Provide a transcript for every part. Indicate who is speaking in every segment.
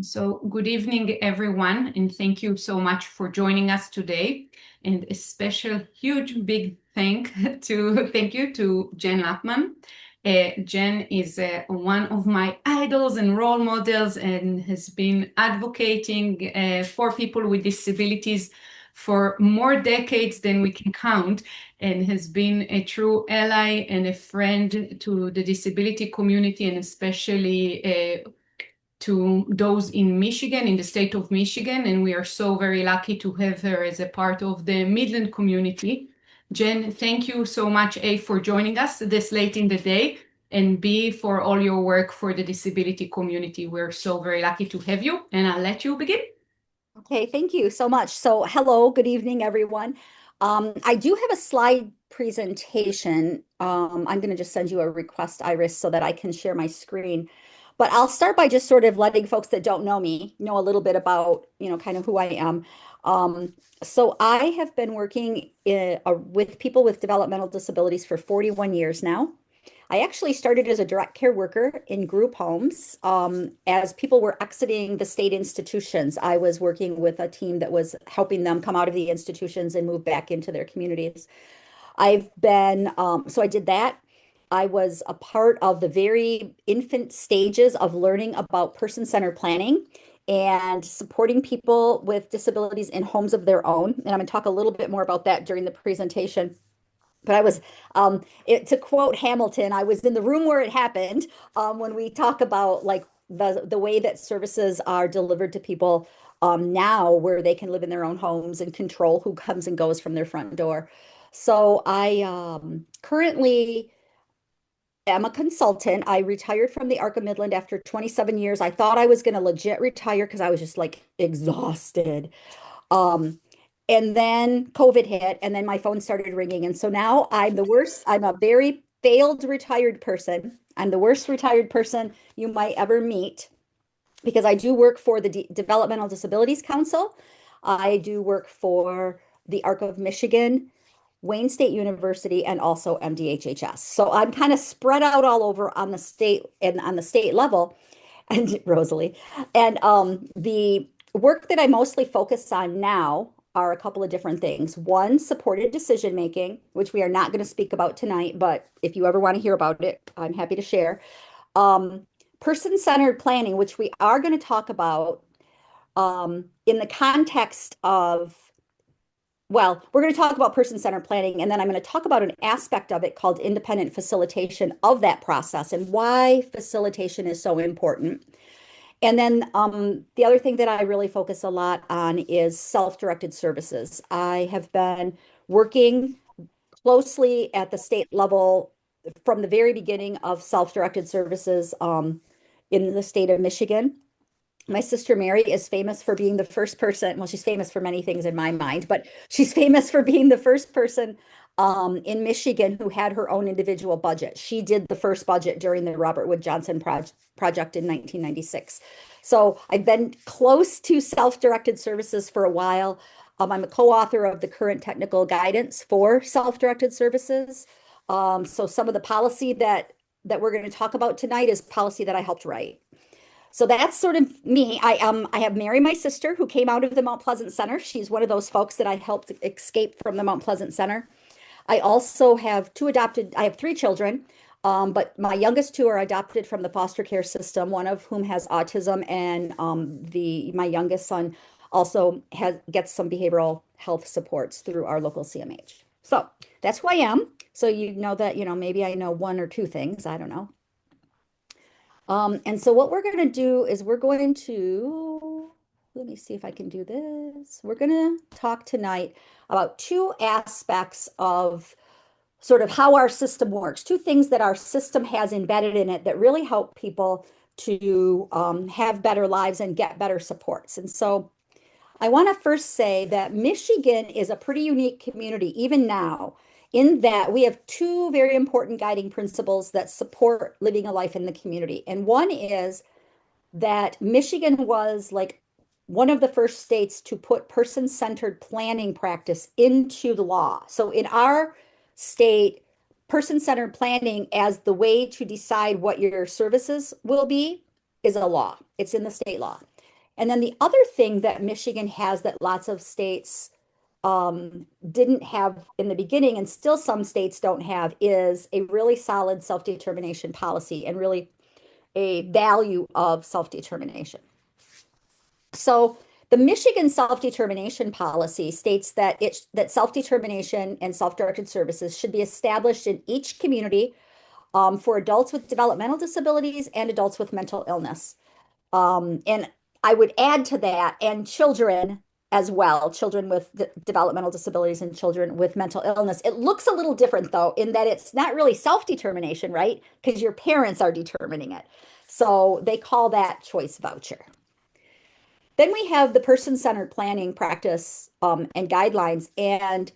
Speaker 1: So good evening, everyone, and thank you so much for joining us today. And a special, huge, big thank you to Jen Lampman. Jen is one of my idols and role models and has been advocating for people with disabilities for more decades than we can count, and has been a true ally and a friend to the disability community, and especially to those in Michigan, in the state of Michigan, and we are so very lucky to have her as a part of the Midland community. Jen, thank you so much, A, for joining us this late in the day, and B, for all your work for the disability community. We're so very lucky to have you, and I'll let you begin.
Speaker 2: Okay, thank you so much. So, hello, good evening, everyone. I do have a slide presentation. I'm going to just send you a request, Iris, so that I can share my screen. But I'll start by just sort of letting folks that don't know me know a little bit about, kind of who I am. So I have been working with people with developmental disabilities for 41 years now. I actually started as a direct care worker in group homes. As people were exiting the state institutions, I was working with a team that was helping them come out of the institutions and move back into their communities. So I did that. I was a part of the very infant stages of learning about person-centered planning and supporting people with disabilities in homes of their own. And I'm going to talk a little bit more about that during the presentation. But to quote Hamilton, I was in the room where it happened when we talk about like the way that services are delivered to people now, where they can live in their own homes and control who comes and goes from their front door. So I currently am a consultant. I retired from the ARC of Midland after 27 years. I thought I was going to legit retire because I was just like exhausted. Um, and then COVID hit, and then my phone started ringing. And so now I'm the worst. I'm a very failed retired person. I'm the worst retired person you might ever meet because I do work for the Developmental Disabilities Council. I do work for the ARC of Michigan, Wayne State University, and also MDHHS. So I'm kind of spread out all over on the state and on the state level. And Rosalie, and the work that I mostly focus on now are a couple of different things. One, supported decision making, which we are not going to speak about tonight, but if you ever want to hear about it, I'm happy to share. Um, Person-centered planning, which we are going to talk about in the context of, well, we're going to talk about person-centered planning, and then I'm going to talk about an aspect of it called independent facilitation of that process and why facilitation is so important. And then the other thing that I really focus a lot on is self-directed services. I have been working closely at the state level from the very beginning of self-directed services in the state of Michigan. My sister Mary is famous for being the first person. Well, she's famous for many things in my mind, but she's famous for being the first person in Michigan who had her own individual budget. She did the first budget during the Robert Wood Johnson project in 1996. So I've been close to self-directed services for a while. I'm a co-author of the current technical guidance for self-directed services. So some of the policy that we're going to talk about tonight is policy that I helped write. So that's sort of me. I have Mary, my sister, who came out of the Mount Pleasant Center. She's one of those folks that I helped escape from the Mount Pleasant Center. I also have I have three children, but my youngest two are adopted from the foster care system, one of whom has autism, and my youngest son also gets some behavioral health supports through our local CMH. So that's who I am. So you know that, maybe I know one or two things. I don't know. And so what we're going to do is let me see if I can do this. We're going to talk tonight about two aspects of sort of how our system works, two things that our system has embedded in it that really help people to have better lives and get better supports. And so I want to first say that Michigan is a pretty unique community, even now, in that we have two very important guiding principles that support living a life in the community. And one is that Michigan was like one of the first states to put person-centered planning practice into the law. So in our state, person-centered planning as the way to decide what your services will be is a law. It's in the state law. And then the other thing that Michigan has that lots of states didn't have in the beginning, and still some states don't have, is a really solid self-determination policy and really a value of self-determination. So the Michigan self-determination policy states that self-determination and self-directed services should be established in each community for adults with developmental disabilities and adults with mental illness. And I would add to that, and children as well, children with developmental disabilities and children with mental illness. It looks a little different though, in that it's not really self-determination, right? Because your parents are determining it. So they call that choice voucher. Then we have the person-centered planning practice and guidelines. And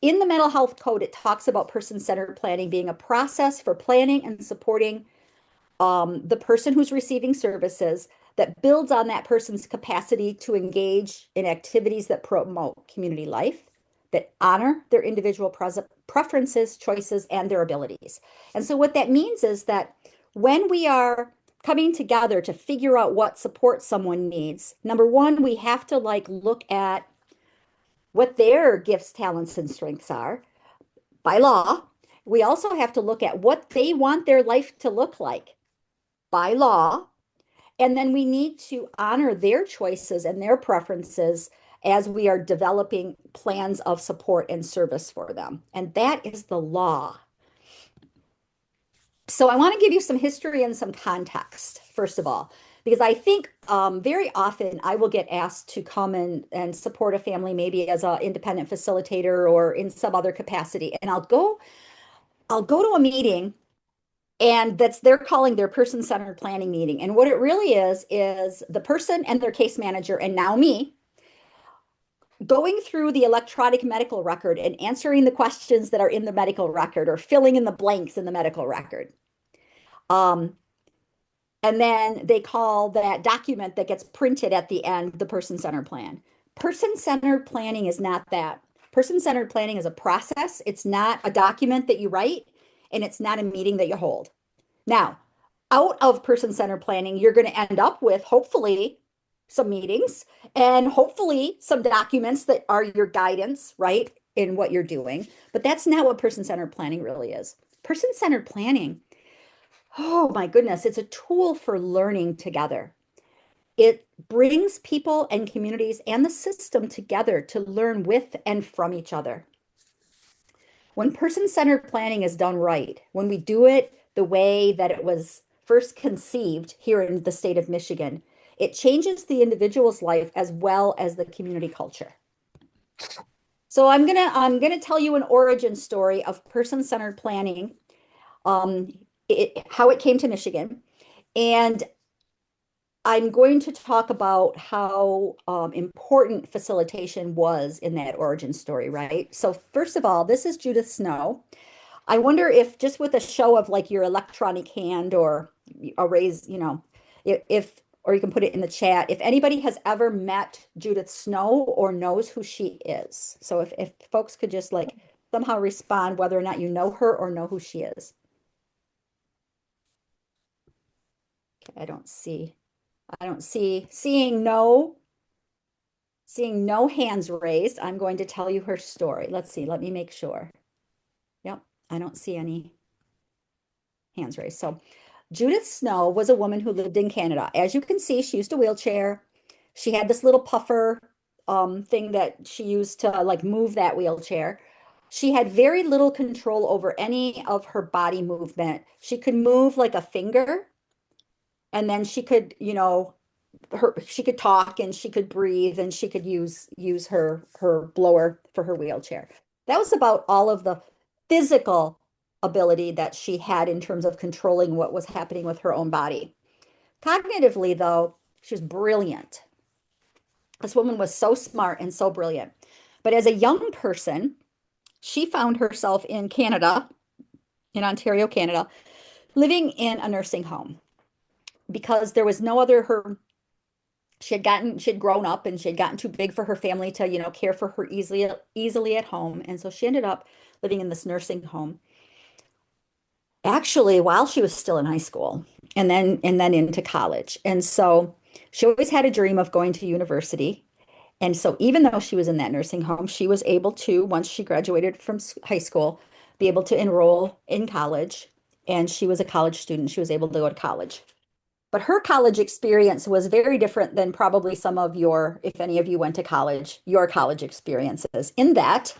Speaker 2: in the mental health code, it talks about person-centered planning being a process for planning and supporting the person who's receiving services that builds on that person's capacity to engage in activities that promote community life, that honor their individual preferences, choices, and their abilities. And so what that means is that when we are coming together to figure out what support someone needs, number one, we have to look at what their gifts, talents, and strengths are by law. We also have to look at what they want their life to look like by law. And then we need to honor their choices and their preferences as we are developing plans of support and service for them. And that is the law. So I want to give you some history and some context, first of all, because I think very often I will get asked to come and support a family, maybe as an independent facilitator or in some other capacity. And I'll go to a meeting, and they're calling their person-centered planning meeting. And what it really is the person and their case manager, and now me, going through the electronic medical record and answering the questions that are in the medical record or filling in the blanks in the medical record. And then they call that document that gets printed at the end the person-centered plan. Person-centered planning is not that. Person-centered planning is a process. It's not a document that you write, and it's not a meeting that you hold. Now, out of person-centered planning, you're going to end up with hopefully some meetings and hopefully some documents that are your guidance, right, in what you're doing. But that's not what person-centered planning really is. Person-centered planning, oh my goodness, it's a tool for learning together. It brings people and communities and the system together to learn with and from each other. When person-centered planning is done right, when we do it the way that it was first conceived here in the state of Michigan, it changes the individual's life as well as the community culture. So I'm gonna tell you an origin story of person-centered planning, how it came to Michigan, and I'm going to talk about how important facilitation was in that origin story, right? So first of all, this is Judith Snow. I wonder if just with a show of your electronic hand or a raise, or you can put it in the chat, if anybody has ever met Judith Snow or knows who she is. So if folks could just somehow respond whether or not you know her or know who she is. Okay, seeing no hands raised, I'm going to tell you her story. Let's see, let me make sure. Yep, I don't see any hands raised. So Judith Snow was a woman who lived in Canada. As you can see, she used a wheelchair. She had this little puffer thing that she used to move that wheelchair. She had very little control over any of her body movement. She could move like a finger, and then she could, she could talk and she could breathe and she could use her blower for her wheelchair. That was about all of the physical ability that she had in terms of controlling what was happening with her own body. Cognitively, though, she was brilliant. This woman was so smart and so brilliant. But as a young person, she found herself in Canada, in Ontario, Canada, living in a nursing home because there was no other she had grown up and she had gotten too big for her family to, care for her easily at home. And so she ended up living in this nursing home. Actually, while she was still in high school and then into college. And so She always had a dream of going to university. And so even though she was in that nursing home, she was able to, once she graduated from high school, be able to enroll in college. And she was a college student. She was able to go to college. But her college experience was very different than probably some of your, if any of you went to college, your college experiences. In that,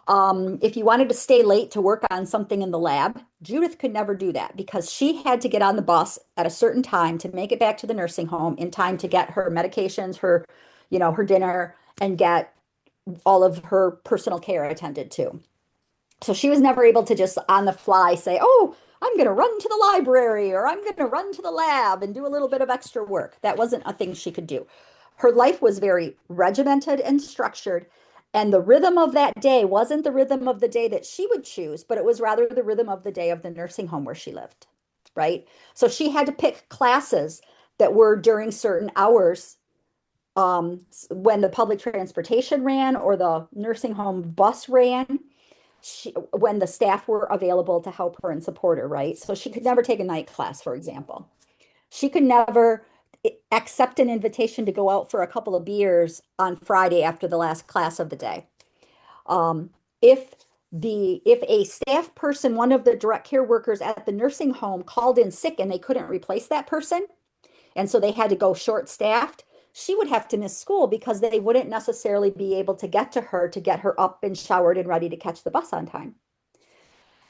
Speaker 2: if you wanted to stay late to work on something in the lab, Judith could never do that because she had to get on the bus at a certain time to make it back to the nursing home in time to get her medications, her dinner, and get all of her personal care attended to. So she was never able to just on the fly say, "Oh, I'm going to run to the library or I'm going to run to the lab and do a little bit of extra work." That wasn't a thing she could do. Her life was very regimented and structured. And the rhythm of that day wasn't the rhythm of the day that she would choose, but it was rather the rhythm of the day of the nursing home where she lived, right? So she had to pick classes that were during certain hours when the public transportation ran or the nursing home bus ran when the staff were available to help her and support her, right? So she could never take a night class, for example. She could never accept an invitation to go out for a couple of beers on Friday after the last class of the day. Um, if if a staff person, one of the direct care workers at the nursing home called in sick and they couldn't replace that person, and so they had to go short staffed, she would have to miss school because they wouldn't necessarily be able to get to her to get her up and showered and ready to catch the bus on time.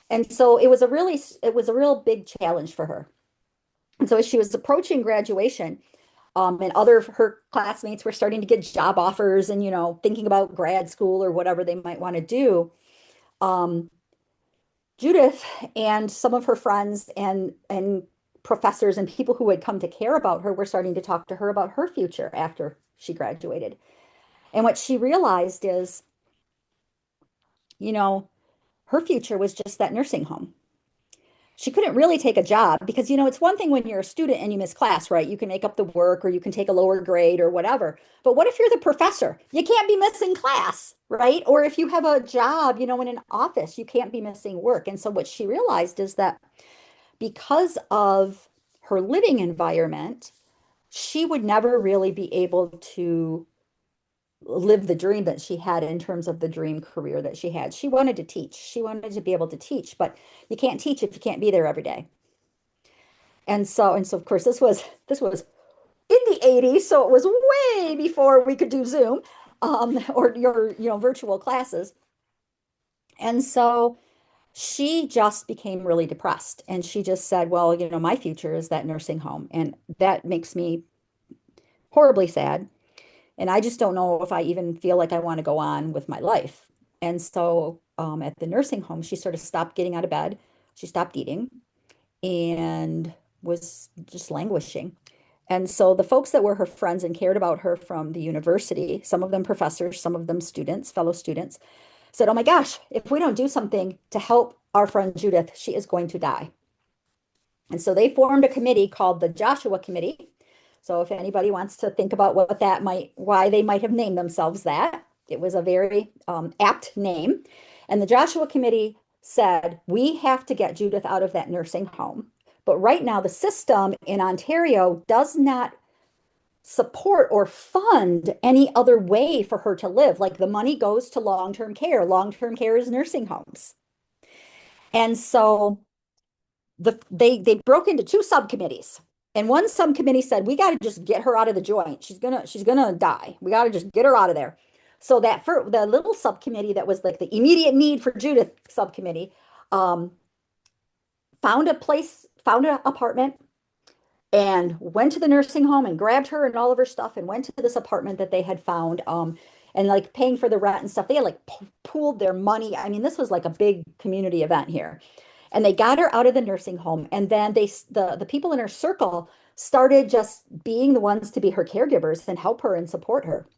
Speaker 2: And so it was a real big challenge for her. And so as she was approaching graduation, and other of her classmates were starting to get job offers and, thinking about grad school or whatever they might want to do, um, Judith and some of her friends and professors and people who had come to care about her were starting to talk to her about her future after she graduated. And what she realized is, you know, her future was just that nursing home. She couldn't really take a job because, it's one thing when you're a student and you miss class, right? You can make up the work or you can take a lower grade or whatever. But what if you're the professor? You can't be missing class, right? Or if you have a job, in an office, you can't be missing work. And so what she realized is that because of her living environment, she would never really be able to live the dream that she had in terms of the dream career that she had. She wanted to teach. She wanted to be able to teach, but you can't teach if you can't be there every day. And so of course this was in the 80s, so it was way before we could do Zoom or your virtual classes. And so she just became really depressed and she just said, well, my future is that nursing home and that makes me horribly sad. And I just don't know if I even feel like I want to go on with my life. And so at the nursing home, she sort of stopped getting out of bed. She stopped eating and was just languishing. And so the folks that were her friends and cared about her from the university, some of them professors, some of them students, fellow students, said, oh my gosh, if we don't do something to help our friend Judith, she is going to die. And so they formed a committee called the Joshua Committee. So if anybody wants to think about why they might have named themselves that, it was a very apt name. And the Joshua Committee said, we have to get Judith out of that nursing home. But right now, the system in Ontario does not support or fund any other way for her to live. Like the money goes to long-term care. Long-term care is nursing homes. And so they broke into two subcommittees. And one subcommittee said, we got to just get her out of the joint. She's gonna die. We got to just get her out of there. So that for the little subcommittee that was like the immediate need for Judith subcommittee, found an apartment and went to the nursing home and grabbed her and all of her stuff and went to this apartment that they had found, and like paying for the rent and stuff. They had like pooled their money. I mean, this was like a big community event here. And they got her out of the nursing home. And then the people in her circle started just being the ones to be her caregivers and help her and support her,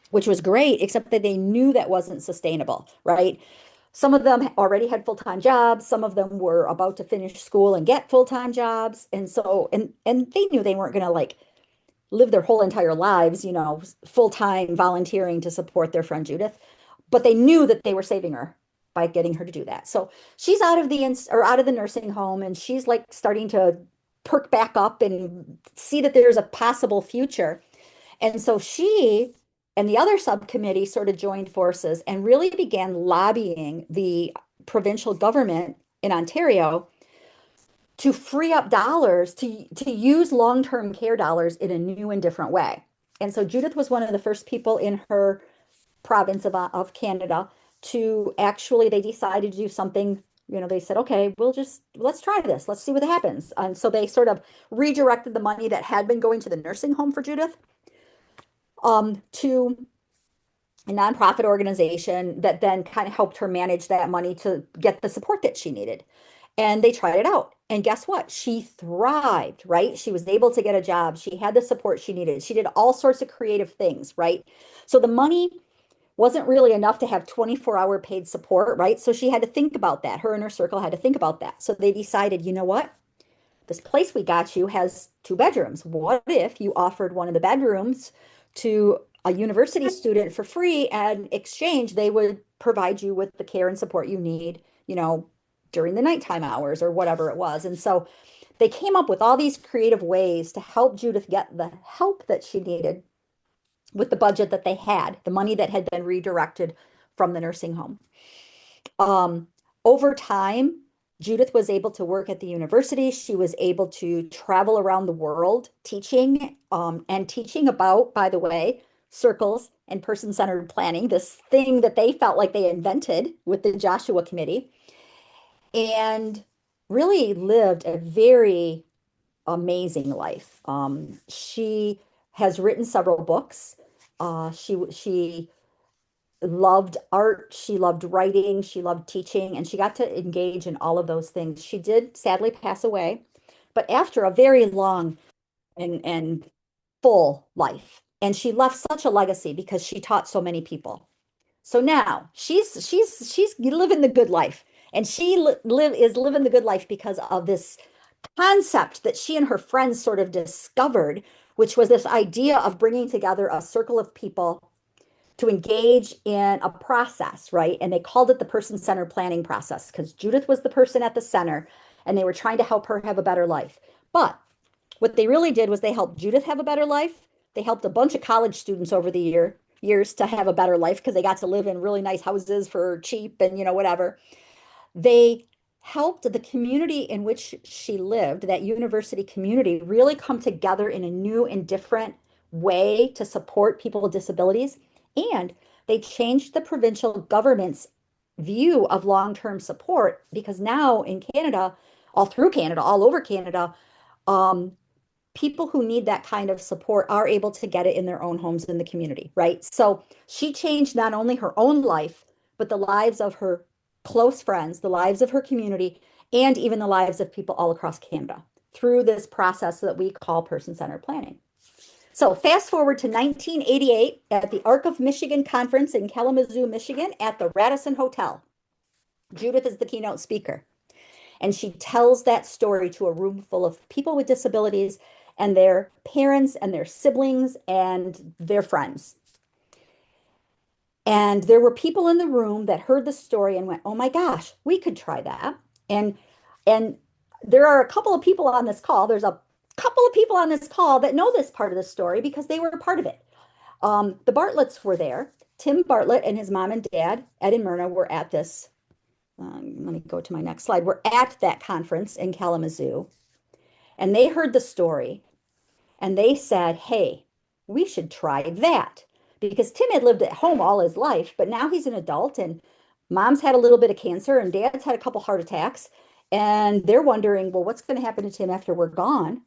Speaker 2: which was great, except that they knew that wasn't sustainable, right? Some of them already had full-time jobs. Some of them were about to finish school and get full-time jobs. And so, and they knew they weren't going to like live their whole entire lives, full-time volunteering to support their friend Judith, but they knew that they were saving her by getting her to do that. So she's out of the nursing home and she's like starting to perk back up and see that there's a possible future. And so she and the other subcommittee sort of joined forces and really began lobbying the provincial government in Ontario to free up dollars to use long-term care dollars in a new and different way. And so Judith was one of the first people in her province of Canada to actually, they decided to do something, they said, okay, let's try this. Let's see what happens. And so they sort of redirected the money that had been going to the nursing home for Judith to a nonprofit organization that then kind of helped her manage that money to get the support that she needed. And they tried it out. And guess what? She thrived, right? She was able to get a job. She had the support she needed. She did all sorts of creative things, right? So the money wasn't really enough to have 24-hour paid support, right? So she had to think about that. Her and her circle had to think about that. So they decided, you know what? This place we got you has 2 bedrooms. What if you offered one of the bedrooms to a university student for free, and in exchange, they would provide you with the care and support you need, during the nighttime hours or whatever it was. And so they came up with all these creative ways to help Judith get the help that she needed with the budget that they had, the money that had been redirected from the nursing home. Over time, Judith was able to work at the university. She was able to travel around the world teaching and teaching about, by the way, circles and person-centered planning, this thing that they felt like they invented with the Joshua Committee, and really lived a very amazing life. She has written several books. She loved art, she loved writing, she loved teaching, and she got to engage in all of those things. She did sadly pass away, but after a very long and full life. And she left such a legacy because she taught so many people. So now she's living the good life. And she is living the good life because of this concept that she and her friends sort of discovered, which was this idea of bringing together a circle of people to engage in a process, right? And they called it the person-centered planning process because Judith was the person at the center and they were trying to help her have a better life. But what they really did was they helped Judith have a better life. They helped a bunch of college students over the years to have a better life because they got to live in really nice houses for cheap and whatever. They helped the community in which she lived, that university community, really come together in a new and different way to support people with disabilities. And they changed the provincial government's view of long-term support because now in Canada, all through Canada, all over Canada, people who need that kind of support are able to get it in their own homes in the community, right? So she changed not only her own life, but the lives of her close friends, the lives of her community, and even the lives of people all across Canada through this process that we call person-centered planning. So fast forward to 1988 at the Arc of Michigan Conference in Kalamazoo, Michigan at the Radisson Hotel. Judith is the keynote speaker. And she tells that story to a room full of people with disabilities and their parents and their siblings and their friends. And there were people in the room that heard the story and went, oh my gosh, we could try that. And there are a couple of people on this call. There's a couple of people on this call that know this part of the story because they were a part of it. The Bartletts were there. Tim Bartlett and his mom and dad, Ed and Myrna, were at this. Let me go to my next slide. We're at that conference in Kalamazoo. And they heard the story. And they said, hey, we should try that. Because Tim had lived at home all his life, but now he's an adult and mom's had a little bit of cancer and dad's had a couple heart attacks. And they're wondering, well, what's going to happen to Tim after we're gone?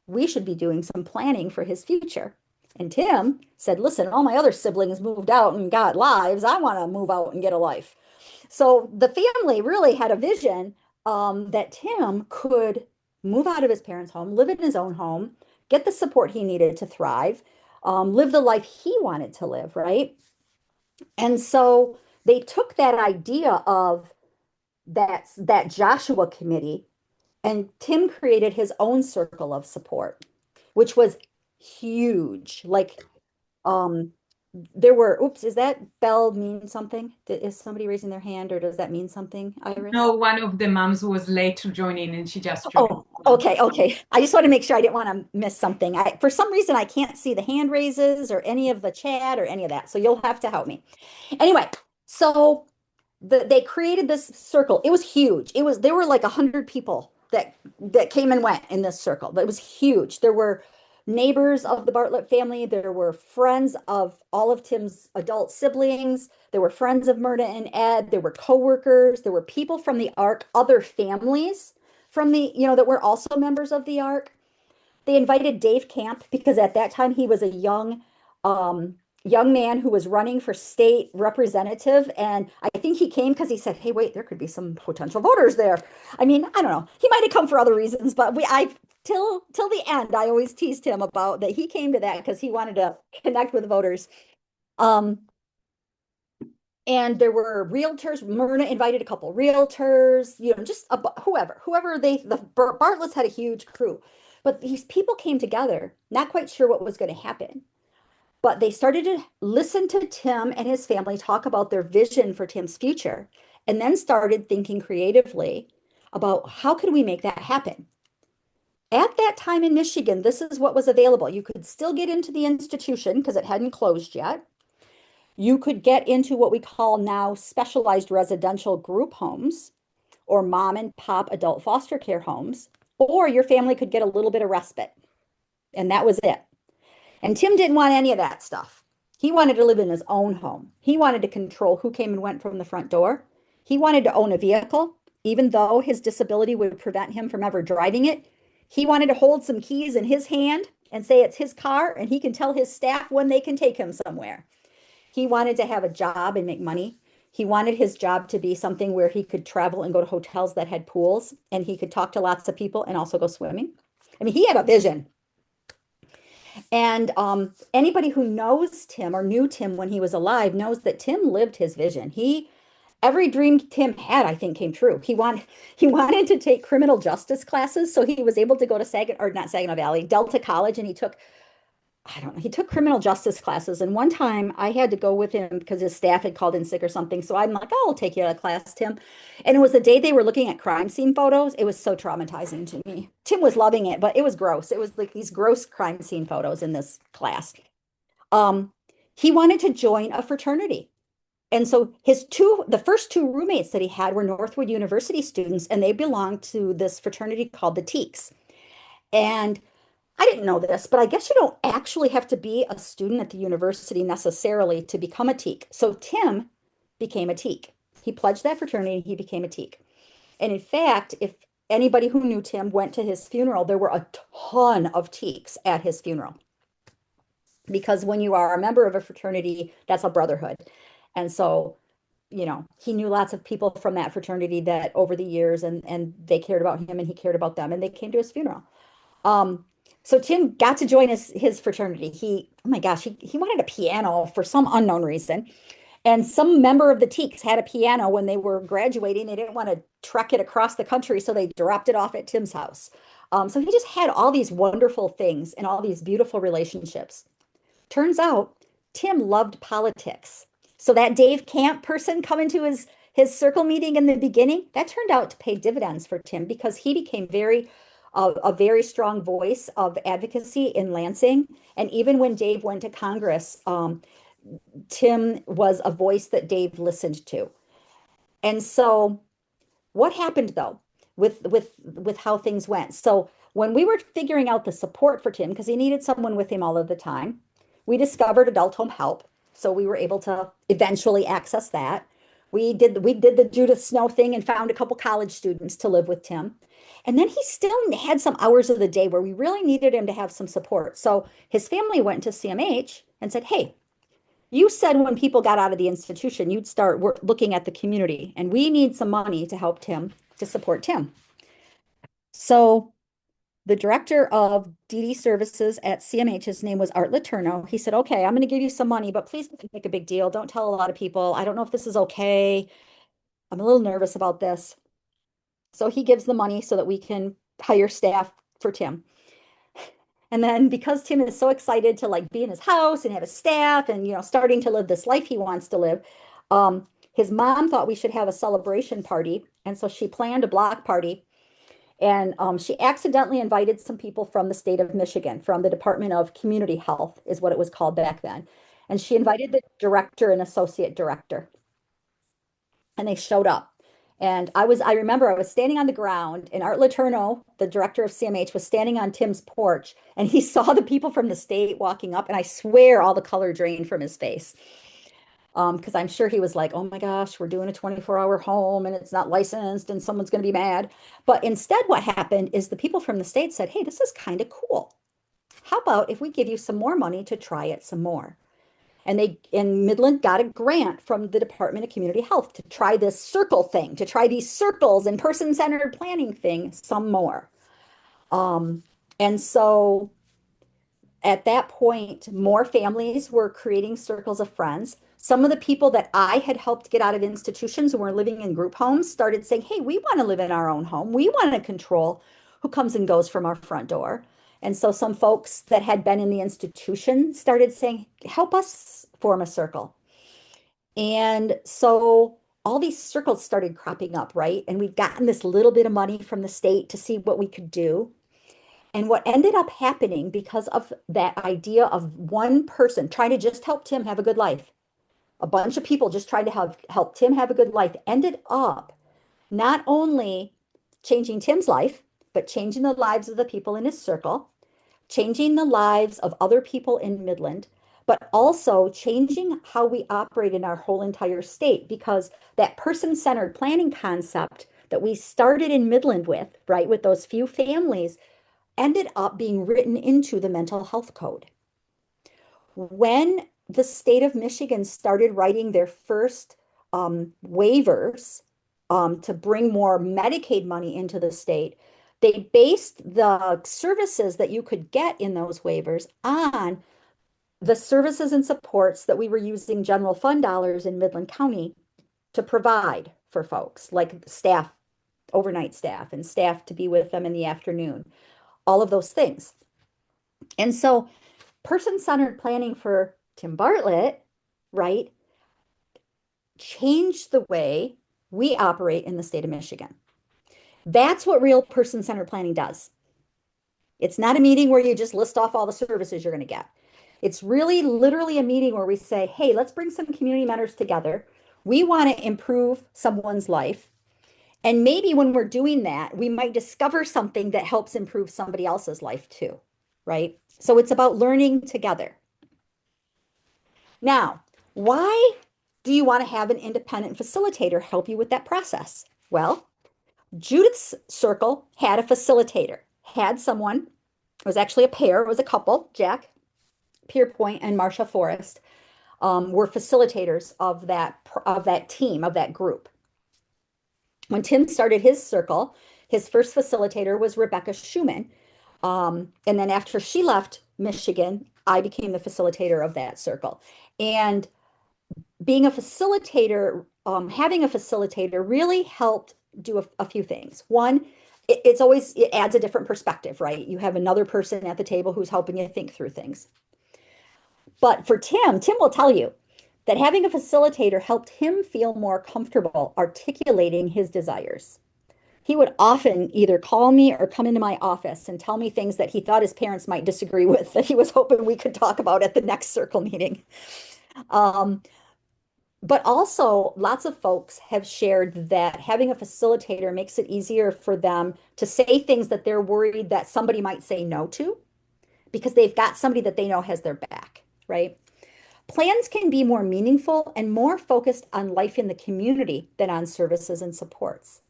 Speaker 2: We should be doing some planning for his future. And Tim said, listen, all my other siblings moved out and got lives. I want to move out and get a life. So the family really had a vision that Tim could move out of his parents' home, live in his own home, get the support he needed to thrive, live the life he wanted to live, right? And so they took that idea of that Joshua committee, and Tim created his own circle of support, which was huge. Like there were, oops, is that bell mean something? Is somebody raising their hand or does that mean something, Iris?
Speaker 1: No, one of the moms was late to join in and she just joined.
Speaker 2: Oh, okay, okay. I just want to make sure I didn't want to miss something. For some reason, I can't see the hand raises or any of the chat or any of that. So you'll have to help me. Anyway, so they created this circle. It was huge. There were like 100 people that came and went in this circle. It was huge. There were neighbors of the Bartlett family. There were friends of all of Tim's adult siblings. There were friends of Myrna and Ed. There were coworkers. There were people from the ARC, other families from that were also members of the ARC. They invited Dave Camp because at that time he was a young man who was running for state representative. And I think he came because he said, hey, wait, there could be some potential voters there. I mean, I don't know. He might have come for other reasons, but till the end, I always teased him about that he came to that because he wanted to connect with voters. And there were realtors. Myrna invited a couple realtors, just whoever the Bartletts had a huge crew. But these people came together, not quite sure what was going to happen. But they started to listen to Tim and his family talk about their vision for Tim's future, and then started thinking creatively about how could we make that happen. At that time in Michigan, this is what was available. You could still get into the institution because it hadn't closed yet. You could get into what we call now specialized residential group homes or mom and pop adult foster care homes, or your family could get a little bit of respite. And that was it. And Tim didn't want any of that stuff. He wanted to live in his own home. He wanted to control who came and went from the front door. He wanted to own a vehicle, even though his disability would prevent him from ever driving it. He wanted to hold some keys in his hand and say it's his car, and he can tell his staff when they can take him somewhere. He wanted to have a job and make money. He wanted his job to be something where he could travel and go to hotels that had pools, and he could talk to lots of people and also go swimming. I mean, he had a vision. And anybody who knows Tim or knew Tim when he was alive knows that Tim lived his vision. Every dream Tim had, I think, came true. He wanted to take criminal justice classes, so he was able to go to not Saginaw Valley, Delta College, and he took criminal justice classes. And one time I had to go with him because his staff had called in sick or something. So I'm like, oh, I'll take you to a class, Tim. And it was the day they were looking at crime scene photos. It was so traumatizing to me. Tim was loving it, but it was gross. It was like these gross crime scene photos in this class. He wanted to join a fraternity. And so the first two roommates that he had were Northwood University students, and they belonged to this fraternity called the Teaks. And I didn't know this, but I guess you don't actually have to be a student at the university necessarily to become a teak. So Tim became a teak. He pledged that fraternity, he became a teak. And in fact, if anybody who knew Tim went to his funeral, there were a ton of teaks at his funeral. Because when you are a member of a fraternity, that's a brotherhood. And so, he knew lots of people from that fraternity that over the years, and they cared about him and he cared about them, and they came to his funeral. So Tim got to join his fraternity. Oh my gosh, he wanted a piano for some unknown reason. And some member of the Teaks had a piano when they were graduating. They didn't want to trek it across the country, so they dropped it off at Tim's house. So he just had all these wonderful things and all these beautiful relationships. Turns out Tim loved politics. So that Dave Camp person coming to his circle meeting in the beginning, that turned out to pay dividends for Tim because he became a very strong voice of advocacy in Lansing. And even when Dave went to Congress, Tim was a voice that Dave listened to. And so what happened though with how things went? So when we were figuring out the support for Tim, because he needed someone with him all of the time, we discovered adult home help. So we were able to eventually access that. We did the Judith Snow thing and found a couple college students to live with Tim. And then he still had some hours of the day where we really needed him to have some support. So his family went to CMH and said, hey, you said when people got out of the institution, you'd start looking at the community, and we need some money to help Tim, to support Tim. So the director of DD services at CMH, his name was Art Letourneau. He said, okay, I'm going to give you some money, but please don't make a big deal. Don't tell a lot of people. I don't know if this is okay. I'm a little nervous about this. So he gives the money so that we can hire staff for Tim. And then because Tim is so excited to like be in his house and have a staff and starting to live this life he wants to live, his mom thought we should have a celebration party, and so she planned a block party. And she accidentally invited some people from the state of Michigan, from the Department of Community Health, is what it was called back then. And she invited the director and associate director, and they showed up. And I remember I was standing on the ground, and Art Letourneau, the director of CMH, was standing on Tim's porch, and he saw the people from the state walking up, and I swear all the color drained from his face. Because I'm sure he was like, oh my gosh, we're doing a 24-hour home and it's not licensed and someone's going to be mad. But instead, what happened is the people from the state said, hey, this is kind of cool. How about if we give you some more money to try it some more? And they in Midland got a grant from the Department of Community Health to try this circle thing, to try these circles and person-centered planning thing some more. And so at that point, more families were creating circles of friends. Some of the people that I had helped get out of institutions who were living in group homes started saying, hey, we want to live in our own home. We want to control who comes and goes from our front door. And so some folks that had been in the institution started saying, help us form a circle. And so all these circles started cropping up, right? And we'd gotten this little bit of money from the state to see what we could do. And what ended up happening because of that idea of one person trying to just help Tim have a good life, a bunch of people just trying to help Tim have a good life, ended up not only changing Tim's life, but changing the lives of the people in his circle, changing the lives of other people in Midland, but also changing how we operate in our whole entire state, because that person-centered planning concept that we started in Midland with, right, with those few families, ended up being written into the mental health code. When the state of Michigan started writing their first waivers to bring more Medicaid money into the state, they based the services that you could get in those waivers on the services and supports that we were using general fund dollars in Midland County to provide for folks, like staff, overnight staff, and staff to be with them in the afternoon, all of those things. And so person-centered planning for Tim Bartlett, right, changed the way we operate in the state of Michigan. That's what real person-centered planning does. It's not a meeting where you just list off all the services you're going to get. It's really literally a meeting where we say, hey, let's bring some community members together. We want to improve someone's life. And maybe when we're doing that, we might discover something that helps improve somebody else's life too, right? So it's about learning together. Now, why do you want to have an independent facilitator help you with that process? Well, Judith's circle had a facilitator, had someone, it was actually a pair, it was a couple, Jack Pierpoint and Marcia Forrest, were facilitators of that team, of that group. When Tim started his circle, his first facilitator was Rebecca Schumann. And then after she left Michigan, I became the facilitator of that circle. And being a facilitator, having a facilitator really helped do a few things. One, it adds a different perspective, right? You have another person at the table who's helping you think through things. But for Tim will tell you that having a facilitator helped him feel more comfortable articulating his desires. He would often either call me or come into my office and tell me things that he thought his parents might disagree with, that he was hoping we could talk about at the next circle meeting. But also, lots of folks have shared that having a facilitator makes it easier for them to say things that they're worried that somebody might say no to, because they've got somebody that they know has their back, right? Plans can be more meaningful and more focused on life in the community than on services and supports.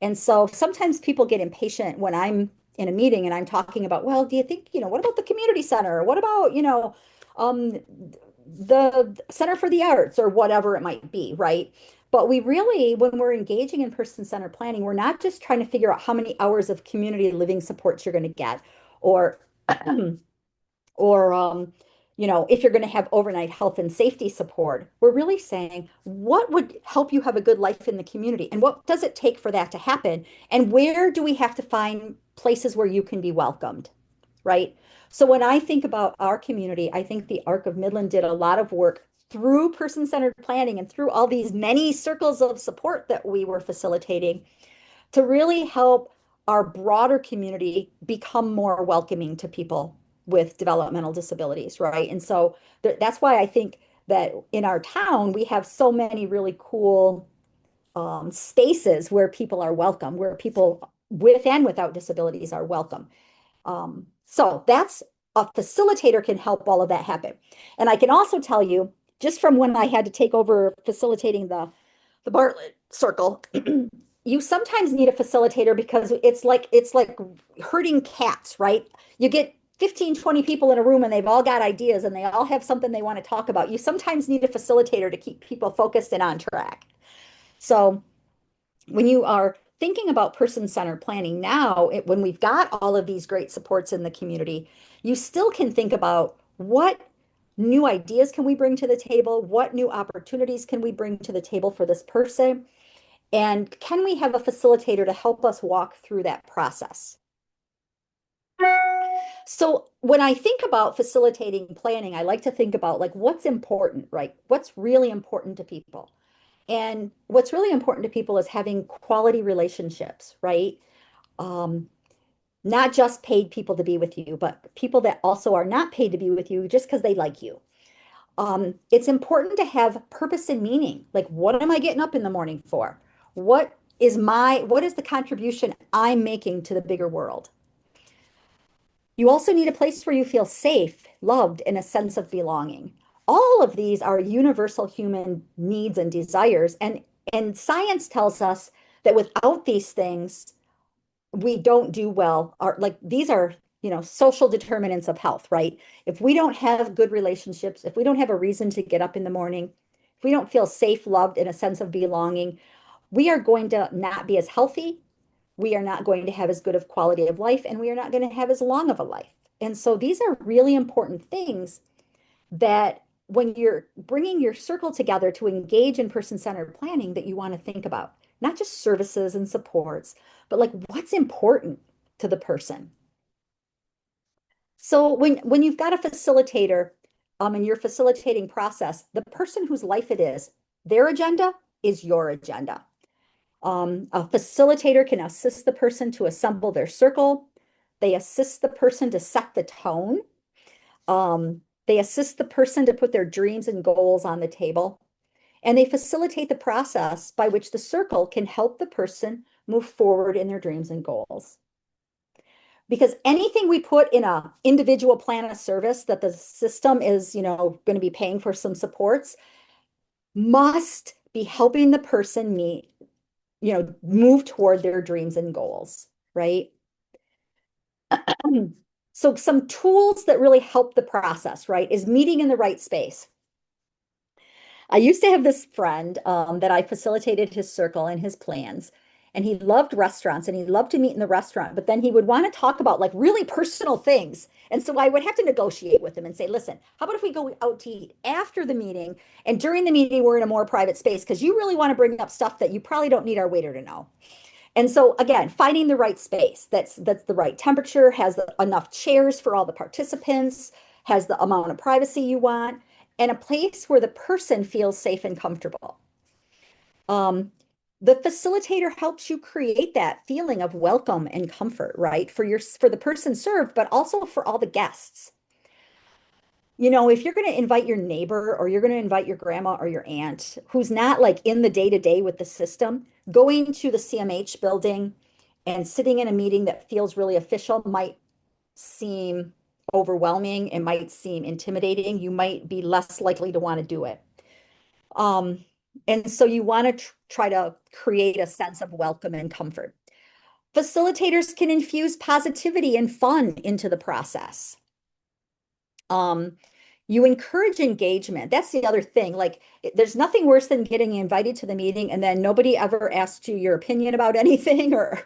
Speaker 2: And so sometimes people get impatient when I'm in a meeting and I'm talking about, well, do you think, what about the community center? What about, the Center for the Arts or whatever it might be, right? But we really, when we're engaging in person-centered planning, we're not just trying to figure out how many hours of community living supports you're going to get, or or if you're going to have overnight health and safety support. We're really saying, what would help you have a good life in the community, and what does it take for that to happen, and where do we have to find places where you can be welcomed, right? So when I think about our community, I think the Arc of Midland did a lot of work through person-centered planning and through all these many circles of support that we were facilitating to really help our broader community become more welcoming to people with developmental disabilities, right? And so that's why I think that in our town, we have so many really cool spaces where people are welcome, where people with and without disabilities are welcome. So that's a facilitator can help all of that happen. And I can also tell you, just from when I had to take over facilitating the Bartlett Circle, you sometimes need a facilitator because it's like herding cats, right? You get 15, 20 people in a room and they've all got ideas and they all have something they want to talk about. You sometimes need a facilitator to keep people focused and on track. So when you are thinking about person-centered planning now, when we've got all of these great supports in the community, you still can think about what new ideas can we bring to the table? What new opportunities can we bring to the table for this person? And can we have a facilitator to help us walk through that process? So when I think about facilitating planning, I like to think about like what's important, right? What's really important to people? And what's really important to people is having quality relationships, right? Um, Not just paid people to be with you, but people that also are not paid to be with you just because they like you. It's important to have purpose and meaning. Like, what am I getting up in the morning for? What is the contribution I'm making to the bigger world? You also need a place where you feel safe, loved, and a sense of belonging. All of these are universal human needs and desires. And science tells us that without these things, we don't do well. These are, social determinants of health, right? If we don't have good relationships, if we don't have a reason to get up in the morning, if we don't feel safe, loved, and a sense of belonging, we are going to not be as healthy. We are not going to have as good of quality of life, and we are not going to have as long of a life. And so these are really important things that when you're bringing your circle together to engage in person-centered planning that you want to think about, not just services and supports, but like what's important to the person. So when you've got a facilitator in your facilitating process, the person whose life it is, their agenda is your agenda. A facilitator can assist the person to assemble their circle. They assist the person to set the tone. They assist the person to put their dreams and goals on the table. And they facilitate the process by which the circle can help the person move forward in their dreams and goals. Because anything we put in a individual plan of service that the system is, going to be paying for some supports must be helping the person move toward their dreams and goals, right? So some tools that really help the process, right, is meeting in the right space. I used to have this friend that I facilitated his circle and his plans, and he loved restaurants and he loved to meet in the restaurant, but then he would want to talk about like really personal things. And so I would have to negotiate with him and say, listen, how about if we go out to eat after the meeting and during the meeting we're in a more private space because you really want to bring up stuff that you probably don't need our waiter to know. And so again, finding the right space that's the right temperature, has enough chairs for all the participants, has the amount of privacy you want, and a place where the person feels safe and comfortable. Um, the facilitator helps you create that feeling of welcome and comfort, right? For the person served, but also for all the guests. If you're going to invite your neighbor or you're going to invite your grandma or your aunt who's not like in the day-to-day with the system, going to the CMH building and sitting in a meeting that feels really official might seem overwhelming. It might seem intimidating. You might be less likely to want to do it. Um, and so you want to try to create a sense of welcome and comfort. Facilitators can infuse positivity and fun into the process. Um, you encourage engagement. That's the other thing. Like, there's nothing worse than getting invited to the meeting and then nobody ever asks you your opinion about anything or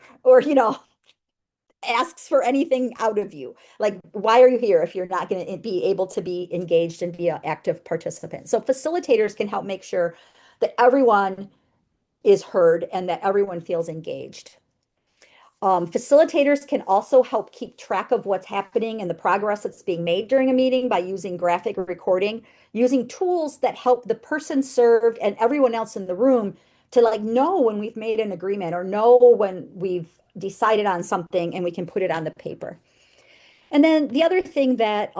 Speaker 2: asks for anything out of you. Like, why are you here if you're not going to be able to be engaged and be an active participant? So facilitators can help make sure that everyone is heard and that everyone feels engaged. Facilitators can also help keep track of what's happening and the progress that's being made during a meeting by using graphic recording, using tools that help the person served and everyone else in the room to like know when we've made an agreement or know when we've decided on something and we can put it on the paper. And then the other thing that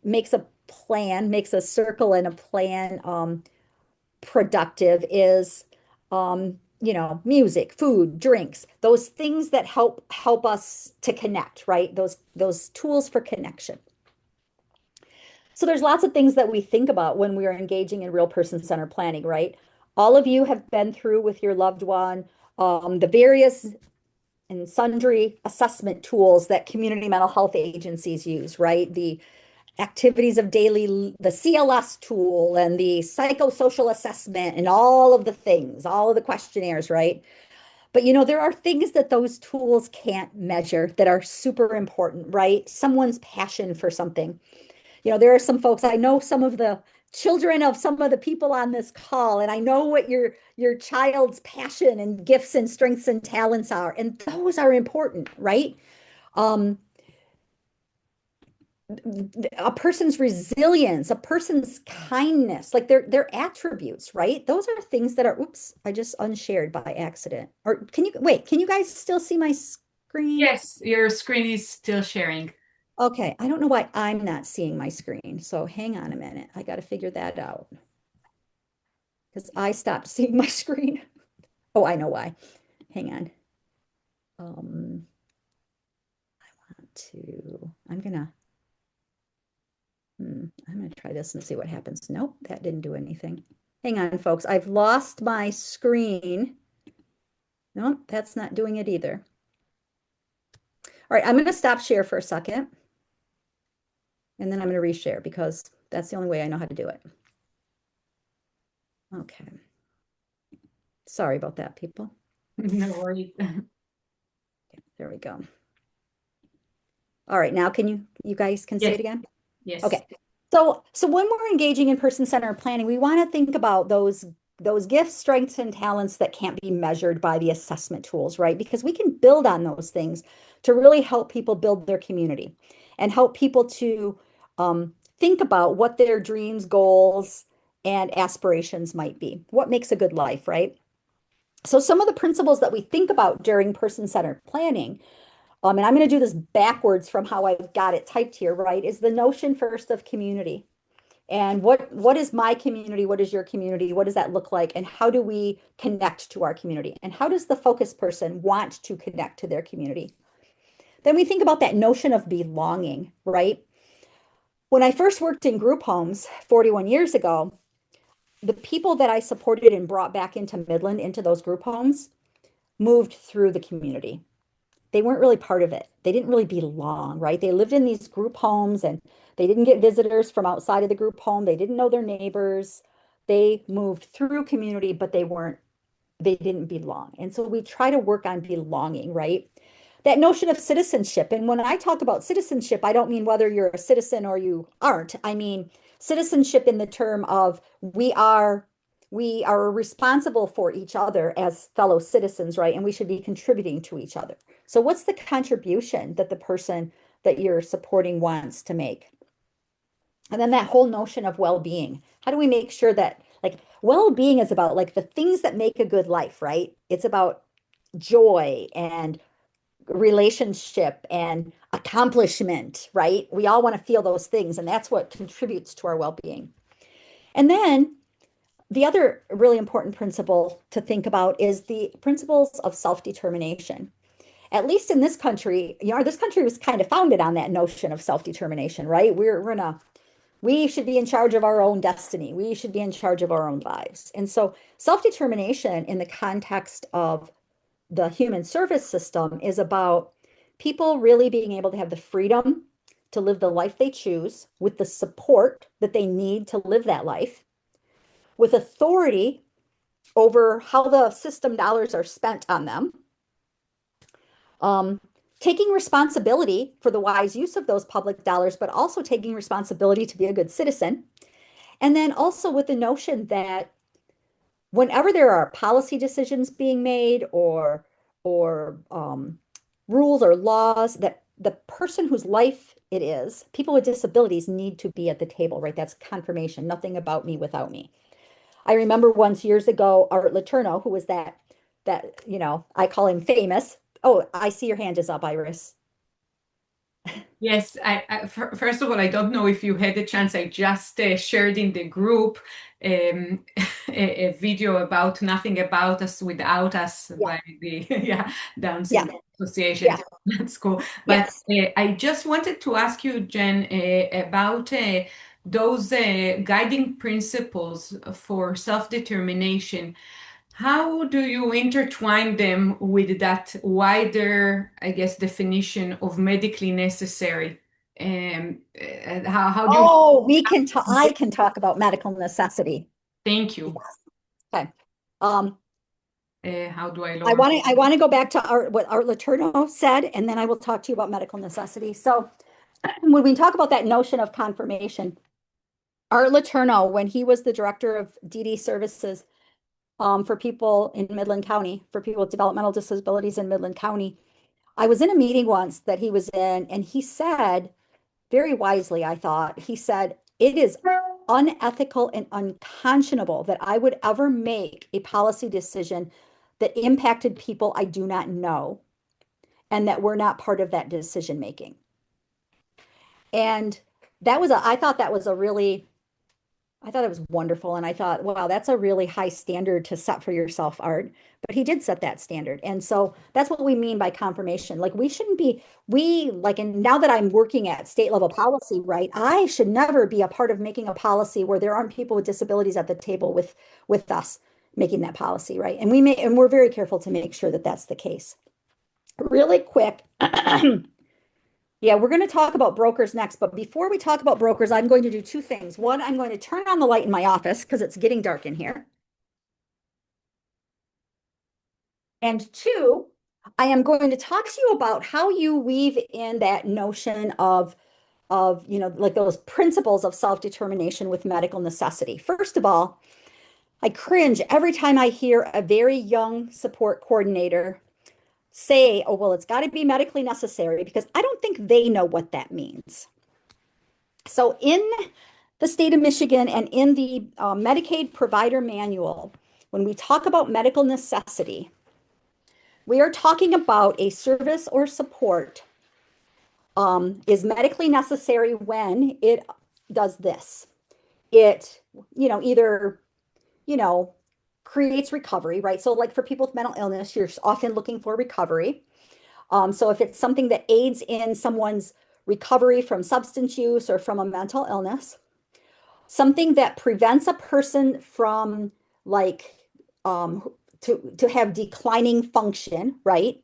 Speaker 2: makes a plan, makes a circle and a plan productive is music, food, drinks, those things that help us to connect, right? Those tools for connection. So there's lots of things that we think about when we are engaging in real person-centered planning, right? All of you have been through with your loved one the various and sundry assessment tools that community mental health agencies use, right? The activities of daily, the CLS tool and the psychosocial assessment and all of the things, all of the questionnaires, right? But there are things that those tools can't measure that are super important, right? Someone's passion for something. There are some folks, I know some of the children of some of the people on this call, and I know what your child's passion and gifts and strengths and talents are, and those are important, right? Um, a person's resilience, a person's kindness, like their attributes, right? Those are things that are, oops, I just unshared by accident. Or can you guys still see my screen?
Speaker 1: Yes, your screen is still sharing.
Speaker 2: Okay, I don't know why I'm not seeing my screen. So hang on a minute. I got to figure that out because I stopped seeing my screen. Oh, I know why. Hang on. Um, I'm gonna try this and see what happens. Nope, that didn't do anything. Hang on, folks. I've lost my screen. Nope, that's not doing it either. All right, I'm gonna stop share for a second. And then I'm gonna reshare because that's the only way I know how to do it. Okay. Sorry about that, people.
Speaker 1: No worries.
Speaker 2: Okay, there we go. All right, now you guys can see
Speaker 1: Yes,
Speaker 2: it again?
Speaker 1: yes.
Speaker 2: Okay. So when we're engaging in person-centered planning, we want to think about those gifts, strengths, and talents that can't be measured by the assessment tools, right? Because we can build on those things to really help people build their community and help people to think about what their dreams, goals, and aspirations might be. What makes a good life, right? So some of the principles that we think about during person-centered planning, and I'm going to do this backwards from how I've got it typed here, right, is the notion first of community. And what is my community? What is your community? What does that look like? And how do we connect to our community? And how does the focus person want to connect to their community? Then we think about that notion of belonging, right? When I first worked in group homes 41 years ago, the people that I supported and brought back into Midland, into those group homes, moved through the community. They weren't really part of it. They didn't really belong, right? They lived in these group homes and they didn't get visitors from outside of the group home. They didn't know their neighbors. They moved through community, but they didn't belong. And so we try to work on belonging, right? That notion of citizenship. And when I talk about citizenship, I don't mean whether you're a citizen or you aren't. I mean citizenship in the term of we are responsible for each other as fellow citizens, right? And we should be contributing to each other. So what's the contribution that the person that you're supporting wants to make? And then that whole notion of well-being. How do we make sure that like well-being is about like the things that make a good life, right? It's about joy and relationship and accomplishment, right? We all want to feel those things, and that's what contributes to our well-being. And then the other really important principle to think about is the principles of self-determination. At least in this country, this country was kind of founded on that notion of self-determination, right? We should be in charge of our own destiny. We should be in charge of our own lives. And so self-determination in the context of the human service system is about people really being able to have the freedom to live the life they choose with the support that they need to live that life, with authority over how the system dollars are spent on them, um, taking responsibility for the wise use of those public dollars, but also taking responsibility to be a good citizen. And then also with the notion that whenever there are policy decisions being made or rules or laws that the person whose life it is, people with disabilities need to be at the table, right? That's confirmation. Nothing about me without me. I remember once years ago, Art Letourneau, who was that, I call him famous. Oh, I see your hand is up, Iris.
Speaker 1: Yes, first of all, I don't know if you had the chance. I just shared in the group um, a video about Nothing About Us Without Us
Speaker 2: Yeah,
Speaker 1: by the yeah, Down
Speaker 2: yeah,
Speaker 1: Syndrome Association.
Speaker 2: yeah,
Speaker 1: So that's cool. But
Speaker 2: yes.
Speaker 1: I just wanted to ask you, Jen, about those guiding principles for self-determination. How do you intertwine them with that wider, I guess, definition of medically necessary? How do you
Speaker 2: Oh, we can talk. I can talk about medical necessity.
Speaker 1: thank
Speaker 2: Yes.
Speaker 1: you?
Speaker 2: Okay. Um,
Speaker 1: How do I
Speaker 2: I
Speaker 1: lower?
Speaker 2: want to I want to go back to what Art Letourneau said, and then I will talk to you about medical necessity. So when we talk about that notion of confirmation, Art Letourneau, when he was the director of DD services for people in Midland County, for people with developmental disabilities in Midland County, I was in a meeting once that he was in, and he said, very wisely, I thought, he said, it is unethical and unconscionable that I would ever make a policy decision that impacted people I do not know and that we're not part of that decision making. And I thought that was a really I thought it was wonderful. And I thought, wow, that's a really high standard to set for yourself, Art. But he did set that standard. And so that's what we mean by confirmation. Like we shouldn't be, we like, and now that I'm working at state level policy, right, I should never be a part of making a policy where there aren't people with disabilities at the table with us making that policy, right? And we're very careful to make sure that that's the case. Really quick, yeah, we're going to talk about brokers next, but before we talk about brokers, I'm going to do two things. One, I'm going to turn on the light in my office because it's getting dark in here. And two, I am going to talk to you about how you weave in that notion of like those principles of self-determination with medical necessity. First of all, I cringe every time I hear a very young support coordinator say, oh, well, it's got to be medically necessary because I don't think they know what that means. So in the state of Michigan and in the Medicaid provider manual, when we talk about medical necessity, we are talking about a service or support is medically necessary when it does this. It, either, you know, creates recovery, right? So like for people with mental illness, you're often looking for recovery. So if it's something that aids in someone's recovery from substance use or from a mental illness, something that prevents a person from like to have declining function, right?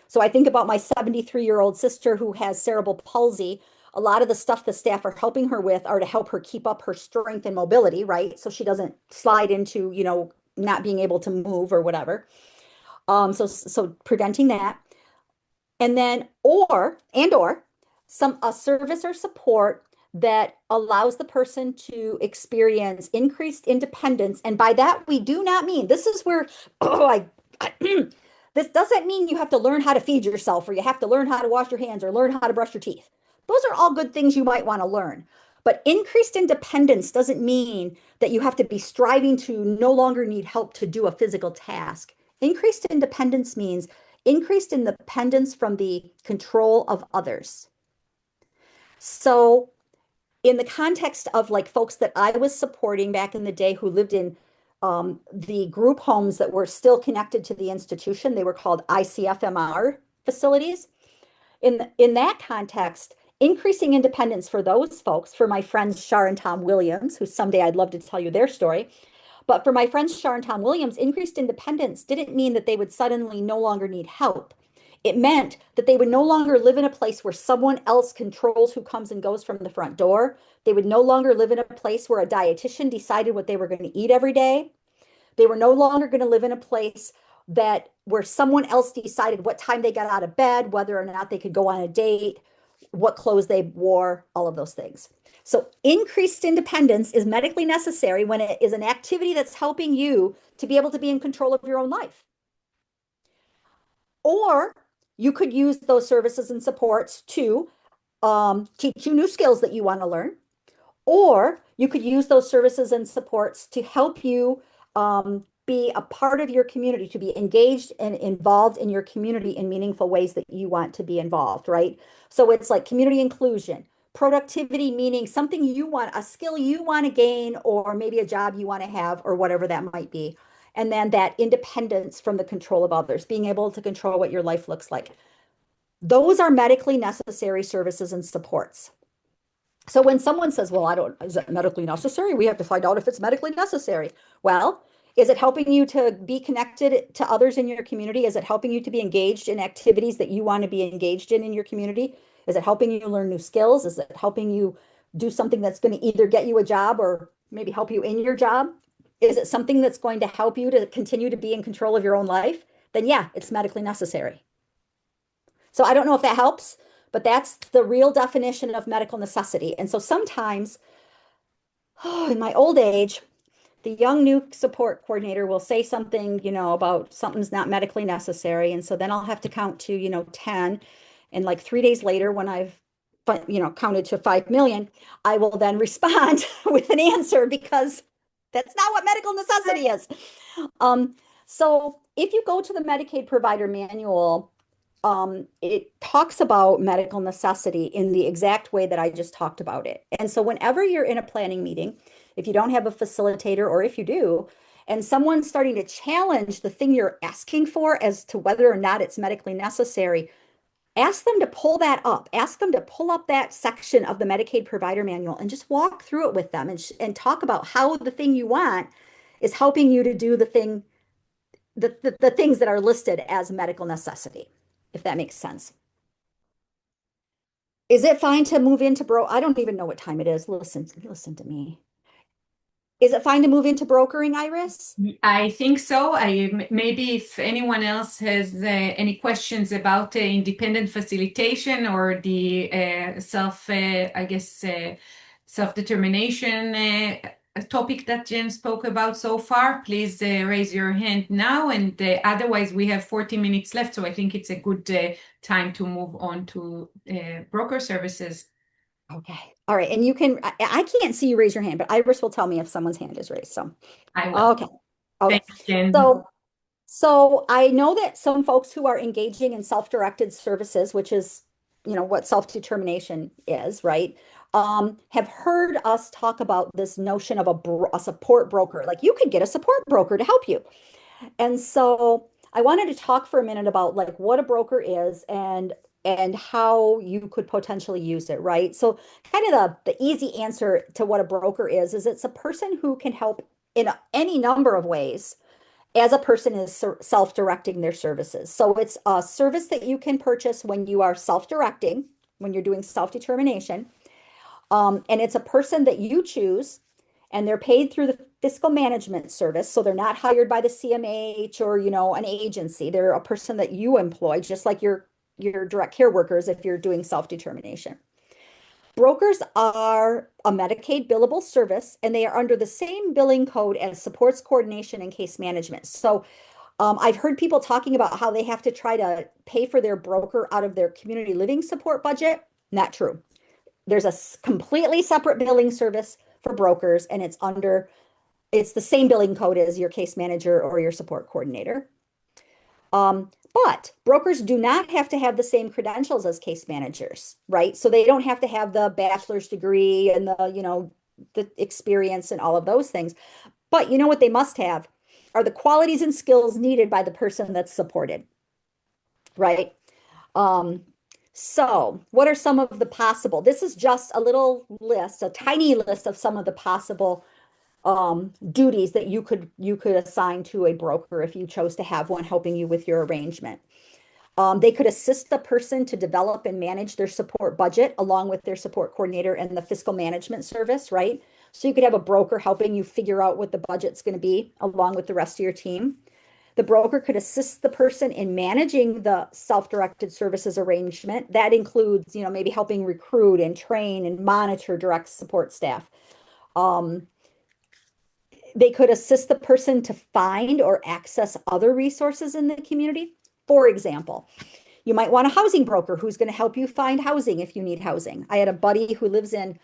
Speaker 2: So I think about my 73-year-old sister who has cerebral palsy. A lot of the stuff the staff are helping her with are to help her keep up her strength and mobility, right? So she doesn't slide into, not being able to move or whatever. So preventing that. And then or some a service or support that allows the person to experience increased independence. And by that we do not mean this is where oh I this doesn't mean you have to learn how to feed yourself or you have to learn how to wash your hands or learn how to brush your teeth. Those are all good things you might want to learn. But increased independence doesn't mean that you have to be striving to no longer need help to do a physical task. Increased independence means increased independence from the control of others. So, in the context of like folks that I was supporting back in the day who lived in the group homes that were still connected to the institution, they were called ICFMR facilities. In that context, increasing independence for those folks, for my friends Shar and Tom Williams, who someday I'd love to tell you their story, but for my friends Shar and Tom Williams, increased independence didn't mean that they would suddenly no longer need help. It meant that they would no longer live in a place where someone else controls who comes and goes from the front door. They would no longer live in a place where a dietitian decided what they were going to eat every day. They were no longer going to live in a place that where someone else decided what time they got out of bed, whether or not they could go on a date, what clothes they wore, all of those things. So increased independence is medically necessary when it is an activity that's helping you to be able to be in control of your own life. Or You could use those services and supports to teach you new skills that you want to learn, or you could use those services and supports to help you be a part of your community, to be engaged and involved in your community in meaningful ways that you want to be involved, right? So it's like community inclusion, productivity, meaning something you want, a skill you want to gain, or maybe a job you want to have, or whatever that might be. And then that independence from the control of others, being able to control what your life looks like. Those are medically necessary services and supports. So when someone says, well, I don't, is it medically necessary? We have to find out if it's medically necessary. Well, is it helping you to be connected to others in your community? Is it helping you to be engaged in activities that you want to be engaged in your community? Is it helping you learn new skills? Is it helping you do something that's going to either get you a job or maybe help you in your job? Is it something that's going to help you to continue to be in control of your own life? Then yeah, it's medically necessary. So I don't know if that helps, but that's the real definition of medical necessity. And so sometimes, oh, in my old age, the young new support coordinator will say something, about something's not medically necessary. And so then I'll have to count to, 10. And like 3 days later, when I've, counted to 5 million, I will then respond with an answer because that's not what medical necessity is. Um, so if you go to the Medicaid provider manual, it talks about medical necessity in the exact way that I just talked about it. And so whenever you're in a planning meeting, if you don't have a facilitator, or if you do, and someone's starting to challenge the thing you're asking for as to whether or not it's medically necessary, ask them to pull that up. Ask them to pull up that section of the Medicaid provider manual and just walk through it with them and talk about how the thing you want is helping you to do the thing, the things that are listed as medical necessity, if that makes sense. Is it fine to move into I don't even know what time it is. Listen to me. Is it fine to move into brokering, Iris?
Speaker 1: I think so. Maybe if anyone else has any questions about independent facilitation or the self-determination topic that Jen spoke about so far, please raise your hand now. And otherwise, we have 40 minutes left, so I think it's a good time to move on to broker services.
Speaker 2: Okay. All right. And you can, I can't see you raise your hand, but Iris will tell me if someone's hand is raised. So,
Speaker 1: I will.
Speaker 2: okay. Okay.
Speaker 1: Thanks, Jen.
Speaker 2: So I know that some folks who are engaging in self-directed services, which is, what self-determination is, right? Have heard us talk about this notion of a support broker. Like you could get a support broker to help you. And so I wanted to talk for a minute about like what a broker is and how you could potentially use it, right? So kind of the easy answer to what a broker is it's a person who can help in any number of ways as a person is self-directing their services. So it's a service that you can purchase when you are self-directing, when you're doing self-determination. And it's a person that you choose, and they're paid through the fiscal management service. So they're not hired by the CMH or, an agency. They're a person that you employ, just like your direct care workers if you're doing self-determination. Brokers are a Medicaid billable service, and they are under the same billing code as supports coordination and case management. So I've heard people talking about how they have to try to pay for their broker out of their community living support budget. Not true. There's a completely separate billing service for brokers, and it's the same billing code as your case manager or your support coordinator. But brokers do not have to have the same credentials as case managers, right? So they don't have to have the bachelor's degree and the experience and all of those things. But you know what they must have are the qualities and skills needed by the person that's supported, right? Um, so what are some of the possible? This is just a little list, a tiny list of some of the possible duties that you could assign to a broker if you chose to have one helping you with your arrangement. They could assist the person to develop and manage their support budget along with their support coordinator and the fiscal management service, right? So you could have a broker helping you figure out what the budget's going to be along with the rest of your team. The broker could assist the person in managing the self-directed services arrangement. That includes, maybe helping recruit and train and monitor direct support staff. They could assist the person to find or access other resources in the community. For example, You might want a housing broker who's going to help you find housing if you need housing. I had a buddy who lives in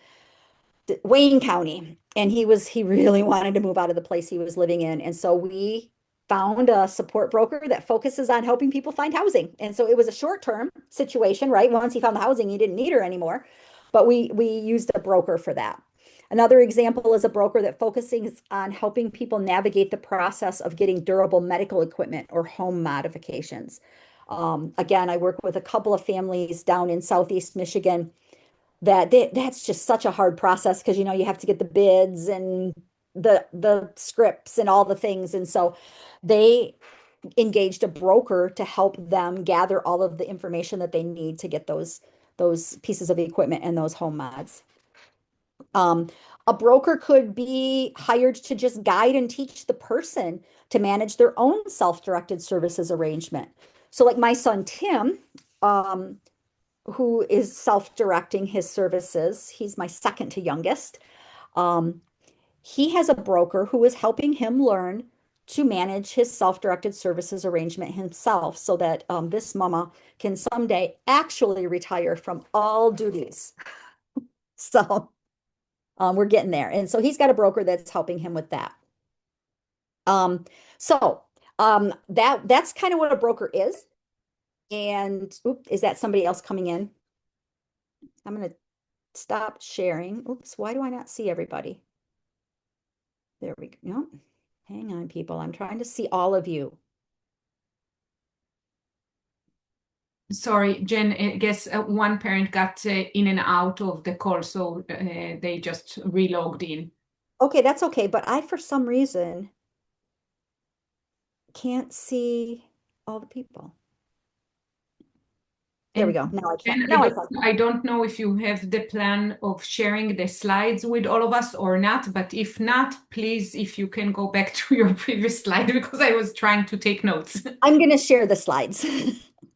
Speaker 2: Wayne County, and he really wanted to move out of the place he was living in. And so we found a support broker that focuses on helping people find housing. And so it was a short-term situation, right? Once he found the housing, he didn't need her anymore. But we used a broker for that. Another example is a broker that focuses on helping people navigate the process of getting durable medical equipment or home modifications. Again, I work with a couple of families down in Southeast Michigan that's just such a hard process because you have to get the bids and the scripts and all the things. And so they engaged a broker to help them gather all of the information that they need to get those pieces of equipment and those home mods. A broker could be hired to just guide and teach the person to manage their own self-directed services arrangement. So like my son Tim, who is self-directing his services. He's my second to youngest. Um, he has a broker who is helping him learn to manage his self-directed services arrangement himself so that this mama can someday actually retire from all duties. So we're getting there. And so he's got a broker that's helping him with that. So that's kind of what a broker is. And is that somebody else coming in? I'm going to stop sharing. Oops, why do I not see everybody? There we go. No, hang on, people. I'm trying to see all of you.
Speaker 1: Sorry, Jen, I guess one parent got in and out of the call, so they just relogged in.
Speaker 2: Okay, that's okay. But I, for some reason, can't see all the people. There we go. Now I can. Now I can.
Speaker 1: I don't know if you have the plan of sharing the slides with all of us or not, but if not, please, if you can go back to your previous slide because I was trying to take notes.
Speaker 2: I'm going to share the slides.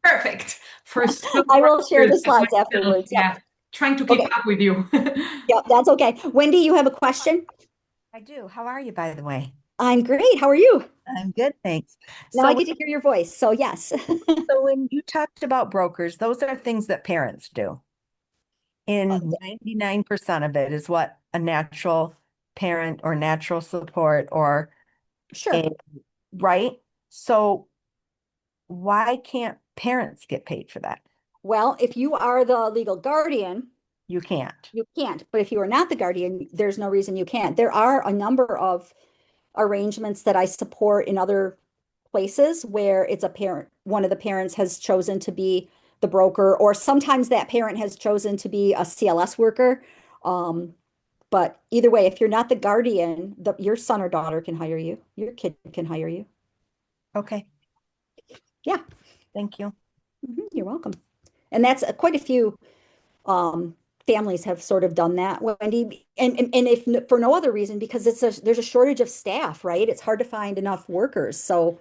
Speaker 1: Perfect. First,
Speaker 2: I will share the slides afterwards.
Speaker 1: Yeah,
Speaker 2: Yep.
Speaker 1: trying to keep
Speaker 2: Okay.
Speaker 1: up with you.
Speaker 2: Yep, that's okay. Wendy, you have a question?
Speaker 3: I do. How are you, by the way?
Speaker 2: I'm great. How are you?
Speaker 3: I'm good, thanks.
Speaker 2: Now I
Speaker 3: So,
Speaker 2: get to hear your voice. So yes.
Speaker 3: so when you talked about brokers, those are things that parents do. In 99% of it is what a natural parent or natural support or
Speaker 2: Sure.
Speaker 3: right? So why can't parents get paid for that?
Speaker 2: Well, if you are the legal guardian,
Speaker 3: You can't.
Speaker 2: you can't. But if you are not the guardian, there's no reason you can't. There are a number of arrangements that I support in other places where it's a parent, one of the parents has chosen to be the broker, or sometimes that parent has chosen to be a CLS worker. But either way, if you're not the guardian, your son or daughter can hire you. Your kid can hire you.
Speaker 3: Okay.
Speaker 2: Yeah.
Speaker 3: Thank you.
Speaker 2: You're welcome. And that's quite a few families have sort of done that, Wendy. And if for no other reason, because there's a shortage of staff, right? It's hard to find enough workers. So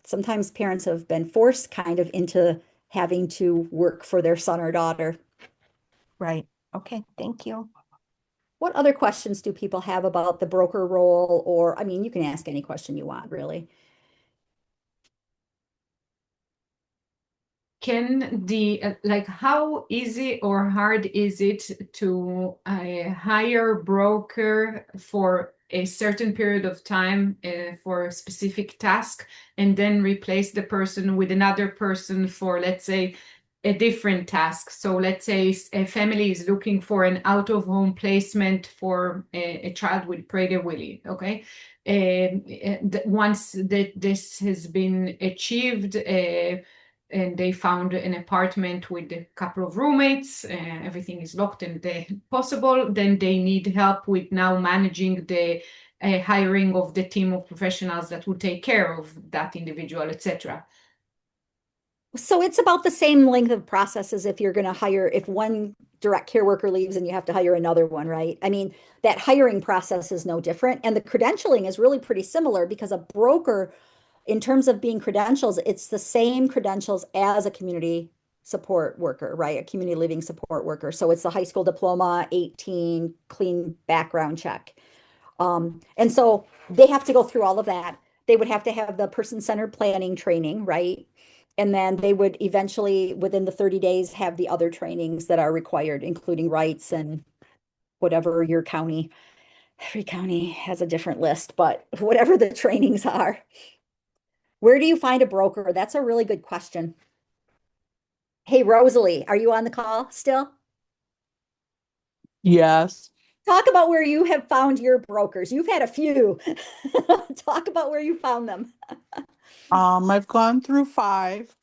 Speaker 2: sometimes parents have been forced kind of into having to work for their son or daughter.
Speaker 3: Right. Okay. Thank you.
Speaker 2: What other questions do people have about the broker role? Or, I mean, you can ask any question you want, really.
Speaker 1: Can like how easy or hard is it to hire a broker for a certain period of time for a specific task and then replace the person with another person for, let's say, a different task? So let's say a family is looking for an out-of-home placement for a child with Prader-Willi, okay? Once this has been achieved, and they found an apartment with a couple of roommates, everything is locked and possible, then they need help with now managing the hiring of the team of professionals that will take care of that individual, etc.
Speaker 2: So it's about the same length of process as if you're going to hire, if one direct care worker leaves and you have to hire another one, right? I mean, that hiring process is no different. And the credentialing is really pretty similar because a broker, in terms of being credentials, it's the same credentials as a community support worker, right? A community living support worker. So it's the high school diploma, 18, clean background check. And so they have to go through all of that. They would have to have the person-centered planning training, right? And then they would eventually, within the 30 days, have the other trainings that are required, including rights and whatever your county. Every county has a different list, but whatever the trainings are. Where do you find a broker? That's a really good question. Hey, Rosalie, are you on the call still?
Speaker 4: Yes.
Speaker 2: Talk about where you have found your brokers. You've had a few. Talk about where you found them.
Speaker 4: I've gone through five.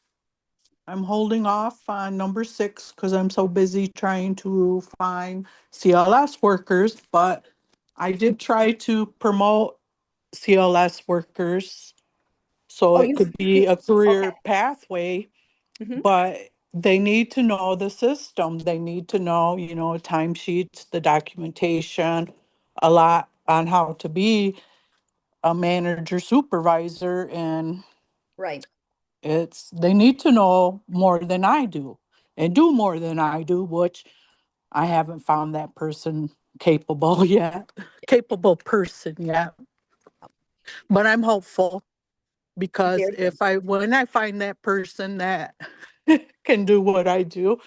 Speaker 4: I'm holding off on number six because I'm so busy trying to find CLS workers, but I did try to promote CLS workers so
Speaker 2: Oh,
Speaker 4: it could be a
Speaker 2: okay.
Speaker 4: career pathway,
Speaker 2: Mhm.
Speaker 4: but they need to know the system. They need to know, timesheets, the documentation, a lot on how to be a manager supervisor, and
Speaker 2: Right.
Speaker 4: they need to know more than I do and do more than I do, which I haven't found that person capable yet, capable person yet. But I'm hopeful because
Speaker 2: Very.
Speaker 4: when I find that person that can do what I do,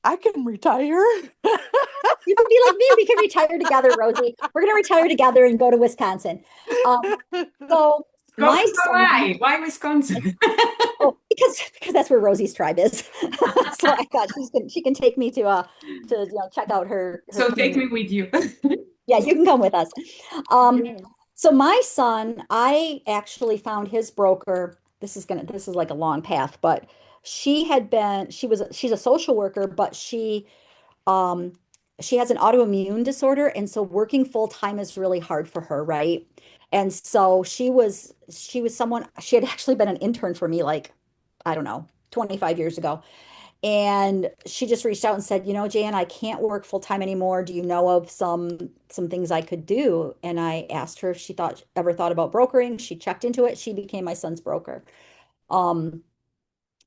Speaker 4: I can retire.
Speaker 2: You can be like me. We can retire together, Rosie. We're going to retire together and go to Wisconsin. So
Speaker 1: Go,
Speaker 2: my
Speaker 1: so
Speaker 2: son,
Speaker 1: why Wisconsin?
Speaker 2: oh, because that's where Rosie's tribe is. So I thought she can take me to check out her
Speaker 1: So take
Speaker 2: community.
Speaker 1: me with you.
Speaker 2: Yeah, you can come with us. Um,
Speaker 1: Yeah.
Speaker 2: so my son, I actually found his broker. This is like a long path, but she's a social worker, but um she has an autoimmune disorder, and so working full time is really hard for her, right? And so she was someone she had actually been an intern for me like, I don't know, 25 years ago. And she just reached out and said, Jan, I can't work full time anymore. Do you know of some things I could do? And I asked her if she ever thought about brokering. She checked into it. She became my son's broker. Um,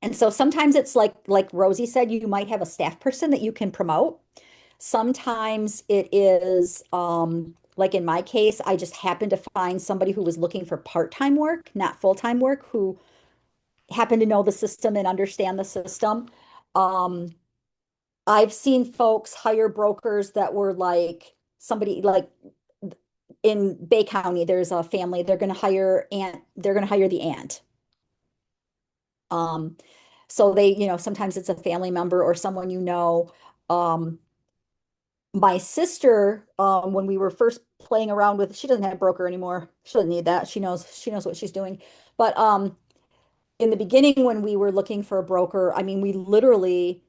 Speaker 2: and so sometimes it's like Rosie said, you might have a staff person that you can promote. Sometimes it is like in my case, I just happened to find somebody who was looking for part-time work, not full-time work, who happened to know the system and understand the system. Um, I've seen folks hire brokers that were like somebody like in Bay County, there's a family, they're going to hire the aunt. Um, so sometimes it's a family member or someone you know. Um, my sister, when we were first playing around with, she doesn't have a broker anymore. She doesn't need that. She knows what she's doing. But in the beginning, when we were looking for a broker, I mean, we literally,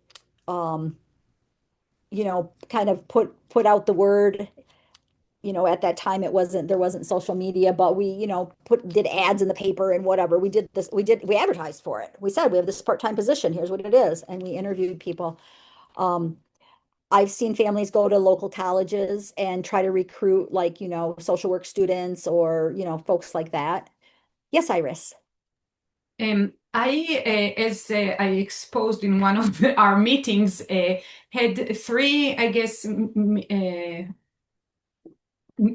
Speaker 2: um, kind of put out the word. At that time there wasn't social media, but we, did ads in the paper and whatever. We advertised for it. We said we have this part-time position. Here's what it is, and we interviewed people. Um, I've seen families go to local colleges and try to recruit like, social work students or, folks like that. Yes, Iris.
Speaker 1: As I exposed in one of our meetings, had three, I guess,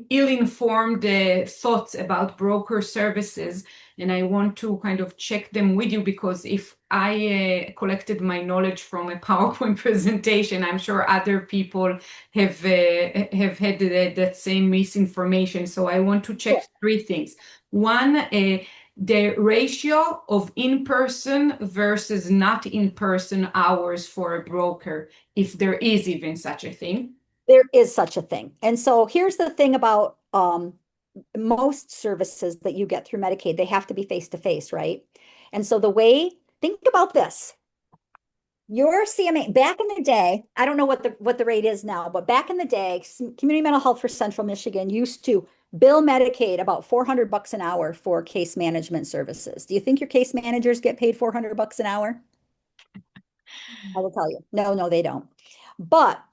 Speaker 1: ill-informed thoughts about broker services, and I want to kind of check them with you because if I collected my knowledge from a PowerPoint presentation, I'm sure other people have had that same misinformation. So I want to check
Speaker 2: Sure.
Speaker 1: three things. One, the ratio of in-person versus not in-person hours for a broker, if there is even such a thing.
Speaker 2: There is such a thing. And so here's the thing about most services that you get through Medicaid, they have to be face to face, right? And so think about this. Your CMA back in the day, I don't know what the rate is now, but back in the day, Community Mental Health for Central Michigan used to bill Medicaid about $400 an hour for case management services. Do you think your case managers get paid $400 an hour? I will tell you. No, no, they don't. But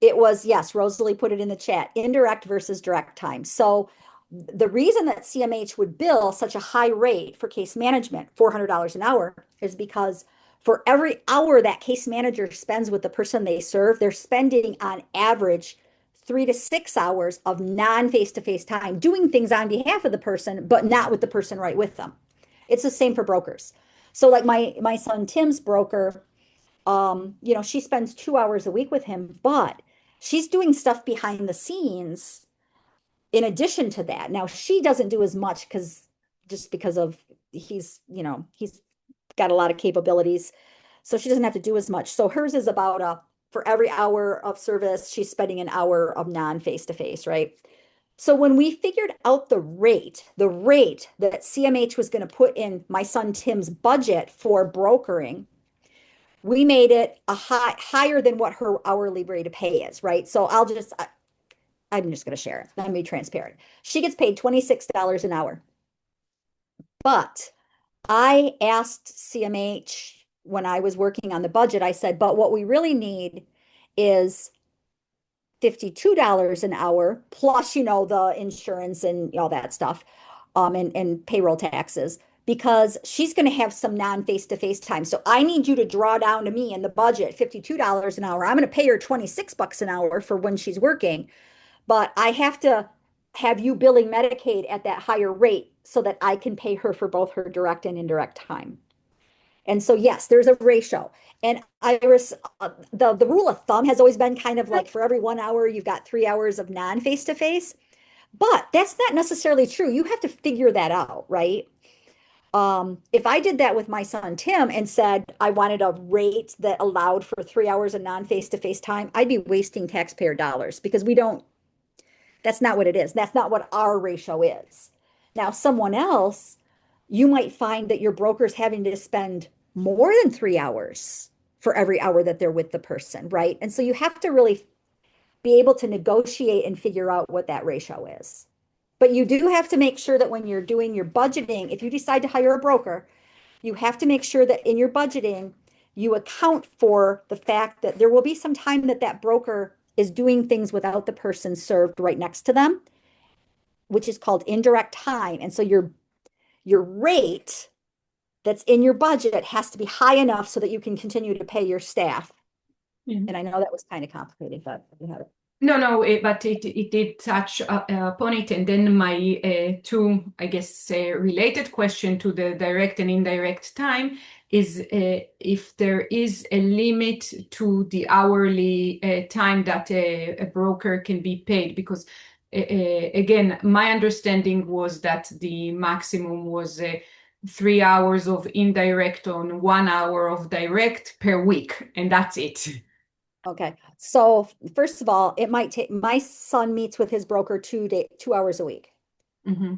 Speaker 2: it was, yes, Rosalie put it in the chat, indirect versus direct time. So the reason that CMH would bill such a high rate for case management, $400 an hour, is because for every hour that case manager spends with the person they serve, they're spending on average 3 to 6 hours of non-face-to-face time doing things on behalf of the person, but not with the person right with them. It's the same for brokers. So like my son Tim's broker, she spends 2 hours a week with him, but she's doing stuff behind the scenes in addition to that. Now she doesn't do as much because of he's got a lot of capabilities. So she doesn't have to do as much. So hers is about for every hour of service, she's spending an hour of non-face-to-face, right? So when we figured out the rate that CMH was going to put in my son Tim's budget for brokering, we made it higher than what her hourly rate of pay is, right? So I'm just going to share it. Let me be transparent. She gets paid $26 an hour. But I asked CMH when I was working on the budget, I said, but what we really need is $52 an hour, plus, the insurance and all that stuff, and payroll taxes, because she's going to have some non-face-to-face time. So I need you to draw down to me in the budget $52 an hour. I'm going to pay her $26 an hour for when she's working, but I have to have you billing Medicaid at that higher rate so that I can pay her for both her direct and indirect time. And so, yes, there's a ratio. And Iris, the rule of thumb has always been kind of like for every 1 hour, you've got 3 hours of non-face-to-face. But that's not necessarily true. You have to figure that out, right? If I did that with my son Tim and said I wanted a rate that allowed for 3 hours of non-face-to-face time, I'd be wasting taxpayer dollars because that's not what it is. That's not what our ratio is. Now, someone else, you might find that your broker's having to spend more than 3 hours for every hour that they're with the person, right? And so you have to really be able to negotiate and figure out what that ratio is. But you do have to make sure that when you're doing your budgeting, if you decide to hire a broker, you have to make sure that in your budgeting, you account for the fact that there will be some time that that broker is doing things without the person served right next to them, which is called indirect time. And so your rate that's in your budget has to be high enough so that you can continue to pay your staff. And I know that was kind of complicated, but you have it.
Speaker 1: No, but it did touch upon it. And then my two, I guess, related question to the direct and indirect time is if there is a limit to the hourly time that a broker can be paid. Because again, my understanding was that the maximum was 3 hours of indirect on 1 hour of direct per week, and that's it.
Speaker 2: Okay. So first of all, it might take, my son meets with his broker 2 hours a week.
Speaker 1: Mm-hmm.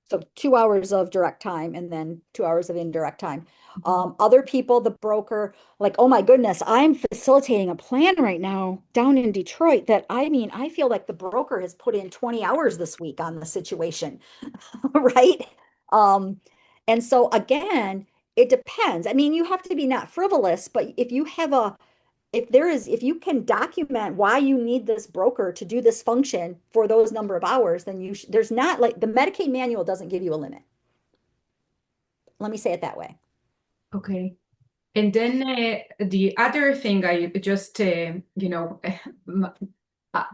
Speaker 2: So 2 hours of direct time and then 2 hours of indirect time. Other people, the broker, like, oh my goodness, I'm facilitating a plan right now down in Detroit that I feel like the broker has put in 20 hours this week on the situation, right? And so again, it depends. I mean, you have to be not frivolous, but if you can document why you need this broker to do this function for those number of hours, then there's not, like, the Medicaid manual doesn't give you a limit. Let me say it that way.
Speaker 1: Okay. And then the other thing I just,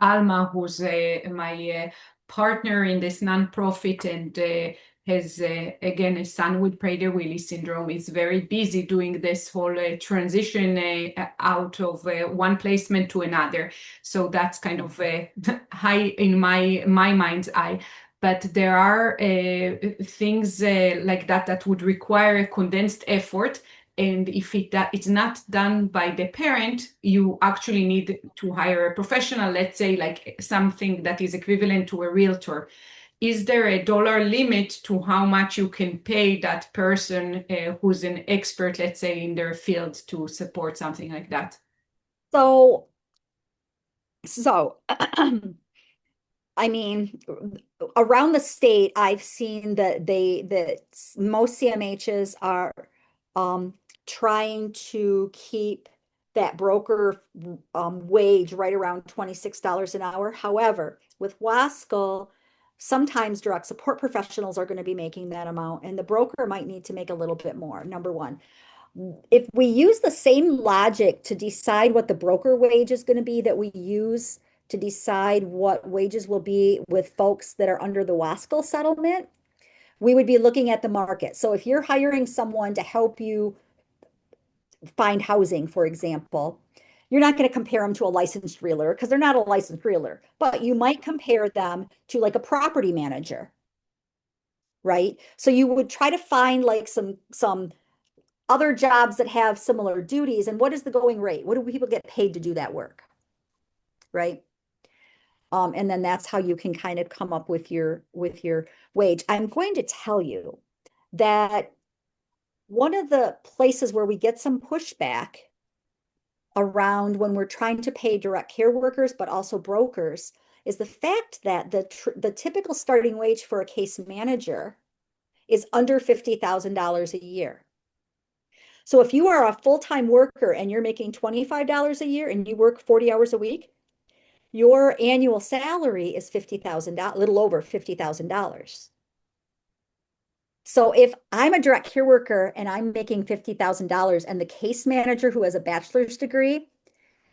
Speaker 1: Alma, who's my partner in this nonprofit and has, again, a son with Prader-Willi syndrome, is very busy doing this whole transition out of one placement to another. So that's kind of high in my mind's eye. But there are things like that would require a condensed effort. And if it's not done by the parent, you actually need to hire a professional, let's say like something that is equivalent to a realtor. Is there a dollar limit to how much you can pay that person who's an expert, let's say, in their field to support something like that?
Speaker 2: So I mean, around the state, I've seen that most CMHs are trying to keep that broker wage right around $26 an hour. However, with WASCL, sometimes direct support professionals are going to be making that amount, and the broker might need to make a little bit more, number one. If we use the same logic to decide what the broker wage is going to be that we use to decide what wages will be with folks that are under the WASCL settlement, we would be looking at the market. So if you're hiring someone to help you find housing, for example, you're not going to compare them to a licensed realtor because they're not a licensed realtor, but you might compare them to like a property manager, right? So you would try to find like some other jobs that have similar duties. And what is the going rate? What do people get paid to do that work? Right. And then that's how you can kind of come up with your wage. I'm going to tell you that one of the places where we get some pushback around when we're trying to pay direct care workers, but also brokers, is the fact that the typical starting wage for a case manager is under $50,000 a year. So if you are a full-time worker and you're making $25 a year and you work 40 hours a week, your annual salary is $50,000, a little over $50,000. So if I'm a direct care worker and I'm making $50,000 and the case manager who has a bachelor's degree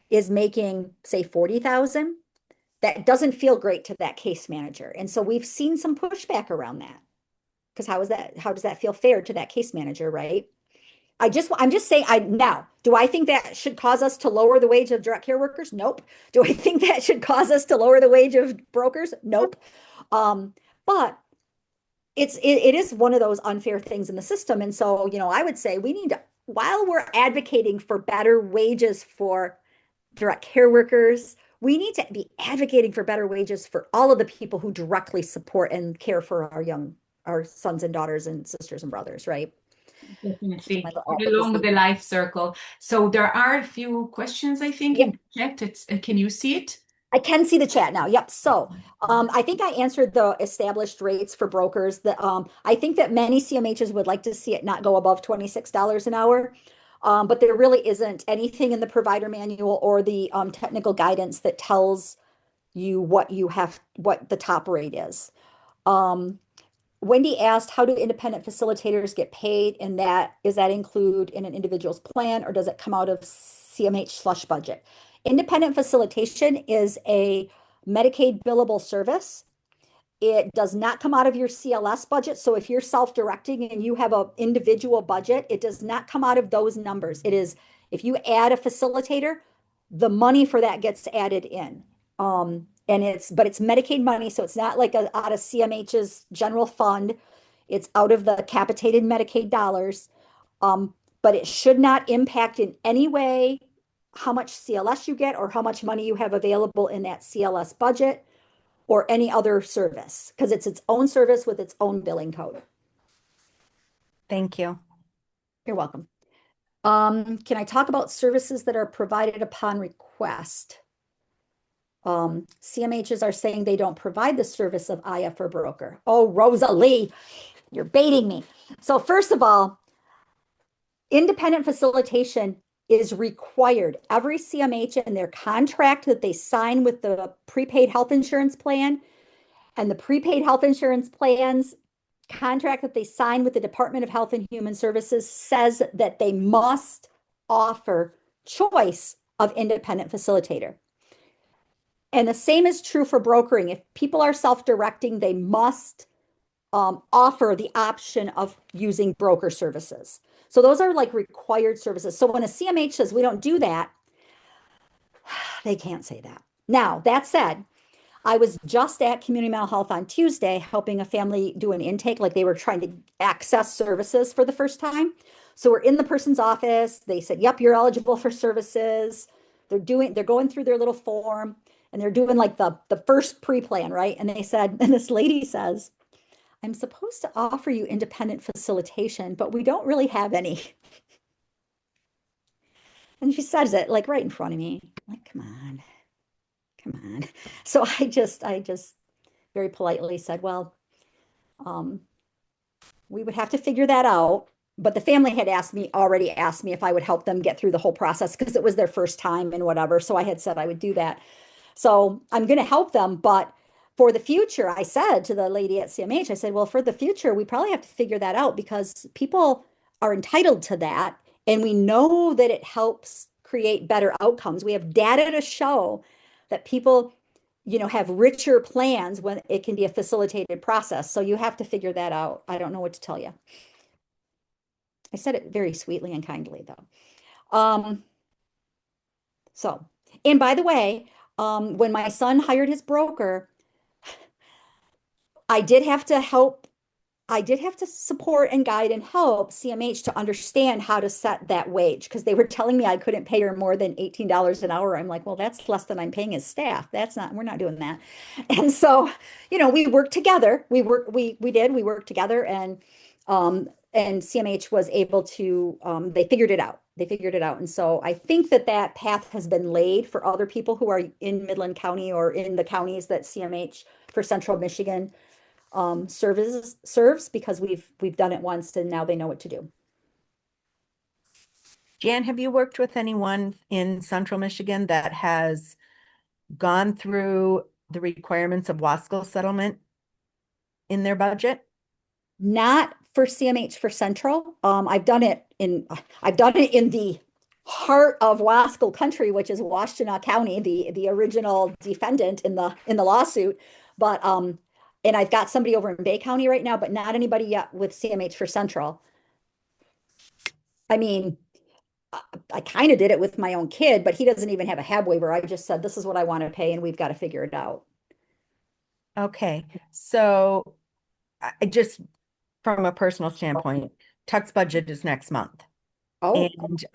Speaker 2: is making, say, 40,000, that doesn't feel great to that case manager. And so we've seen some pushback around that. Because how does that feel fair to that case manager, right? I'm just saying, now, do I think that should cause us to lower the wage of direct care workers? Nope. Do I think that should cause us to lower the wage of brokers? Nope. But it is one of those unfair things in the system. And so, I would say we need to, while we're advocating for better wages for direct care workers, we need to be advocating for better wages for all of the people who directly support and care for our sons and daughters and sisters and brothers, right?
Speaker 1: Definitely along the life circle. So there are a few questions, I think, in the chat. Can you see it?
Speaker 2: I can see the chat now. Yep. So I think I answered the established rates for brokers. That I think that many CMHs would like to see it not go above $26 an hour. But there really isn't anything in the provider manual or the technical guidance that tells you what the top rate is. Wendy asked, how do independent facilitators get paid? And does that include in an individual's plan or does it come out of CMH slush budget? Independent facilitation is a Medicaid billable service. It does not come out of your CLS budget. So if you're self-directing and you have an individual budget, it does not come out of those numbers. It is, if you add a facilitator, the money for that gets added in. But it's Medicaid money, so it's not like out of CMH's general fund. It's out of the capitated Medicaid dollars. But it should not impact in any way how much CLS you get or how much money you have available in that CLS budget or any other service, because it's its own service with its own billing code.
Speaker 3: Thank you.
Speaker 2: You're welcome. Can I talk about services that are provided upon request? CMHs are saying they don't provide the service of IF or broker. Oh, Rosalie, you're baiting me. So first of all, independent facilitation is required. Every CMH in their contract that they sign with the prepaid health insurance plan and the prepaid health insurance plans contract that they sign with the Department of Health and Human Services says that they must offer choice of independent facilitator. And the same is true for brokering. If people are self-directing, they must offer the option of using broker services. So those are like required services. So when a CMH says we don't do that, they can't say that. Now, that said, I was just at Community Mental Health on Tuesday helping a family do an intake, like they were trying to access services for the first time. So we're in the person's office. They said, yep, you're eligible for services. They're going through their little form and they're doing like the first pre-plan, right? And they said, and this lady says, I'm supposed to offer you independent facilitation, but we don't really have any. And she says it like right in front of me. I'm like, come on. So I just very politely said, well, we would have to figure that out. But the family had already asked me if I would help them get through the whole process because it was their first time and whatever. So I had said I would do that. So I'm going to help them. But for the future, I said to the lady at CMH, I said, well, for the future, we probably have to figure that out because people are entitled to that. And we know that it helps create better outcomes. We have data to show that people, have richer plans when it can be a facilitated process. So you have to figure that out. I don't know what to tell you. I said it very sweetly and kindly, though. So, and by the way, when my son hired his broker, I did have to help. I did have to support and guide and help CMH to understand how to set that wage because they were telling me I couldn't pay her more than $18 an hour. I'm like, well, that's less than I'm paying his staff. We're not doing that. And so, we worked together. We worked together and CMH was able to, they figured it out. They figured it out. And so I think that path has been laid for other people who are in Midland County or in the counties that CMH for Central Michigan serves because we've done it once and now they know what to do.
Speaker 3: Jan, have you worked with anyone in Central Michigan that has gone through the requirements of Wasco settlement in their budget?
Speaker 2: Not for CMH for Central. I've done it in the heart of Wasco country, which is Washtenaw County, the original defendant in the lawsuit. But and I've got somebody over in Bay County right now, but not anybody yet with CMH for Central. I mean, I kind of did it with my own kid, but he doesn't even have a HAB waiver. I just said, this is what I want to pay, and we've got to figure it out.
Speaker 3: Okay. So I just, from a personal standpoint, Tuck's budget is next month.
Speaker 2: Oh,
Speaker 3: And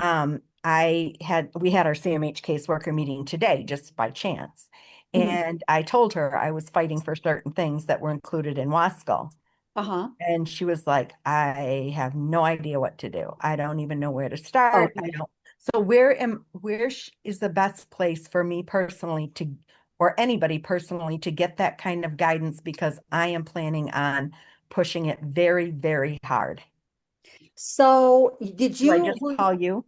Speaker 3: we had our CMH caseworker meeting today, just by chance. And I told her I was fighting for certain things that were included in Wasco.
Speaker 2: uh-huh.
Speaker 3: And she was like, I have no idea what to do. I don't even know where to start.
Speaker 2: Okay.
Speaker 3: So where is the best place for me personally or anybody personally to get that kind of guidance? Because I am planning on pushing it very, very hard.
Speaker 2: So did
Speaker 3: Do I
Speaker 2: you,
Speaker 3: just call you?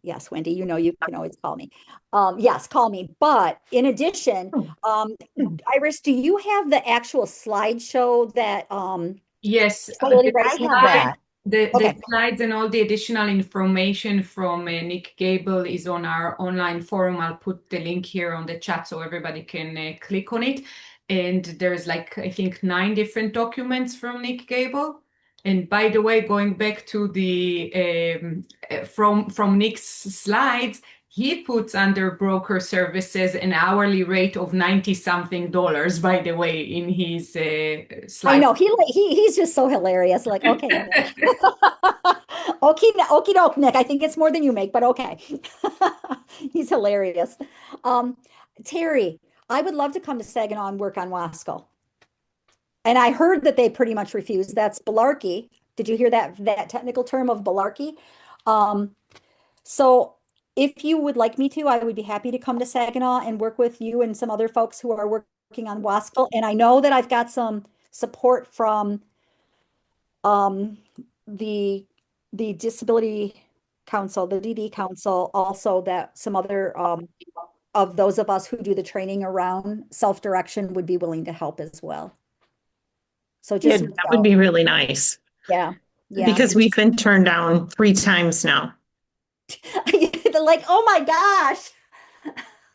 Speaker 2: yes, Wendy, you can always call me. Yes, call me. But in addition, Iris, do you have the actual slideshow that
Speaker 1: Yes,
Speaker 2: Disability
Speaker 1: the
Speaker 2: Rights
Speaker 3: I have
Speaker 2: Network?
Speaker 3: that.
Speaker 1: The
Speaker 2: Okay.
Speaker 1: slides and all the additional information from Nick Gable is on our online forum. I'll put the link here on the chat so everybody can click on it. And there's I think 9 different documents from Nick Gable. And by the way, going back to the from Nick's slides, he puts under broker services an hourly rate of $90-something, by the way, in his slides.
Speaker 2: I know he's just so hilarious. Like, okay, okie doke, Nick. I think it's more than you make, but okay. He's hilarious. Terry, I would love to come to Saginaw and work on Wasco. And I heard that they pretty much refused. That's balarkey. Did you hear that technical term of balarkey? So if you would like me to, I would be happy to come to Saginaw and work with you and some other folks who are working on Wasco. And I know that I've got some support from the Disability Council, the DD Council, also that some other of those of us who do the training around self-direction would be willing to help as well. So
Speaker 5: Yeah,
Speaker 2: just
Speaker 5: that would be really nice
Speaker 2: yeah.
Speaker 5: because we've been turned down 3 times now.
Speaker 2: Like, oh my gosh.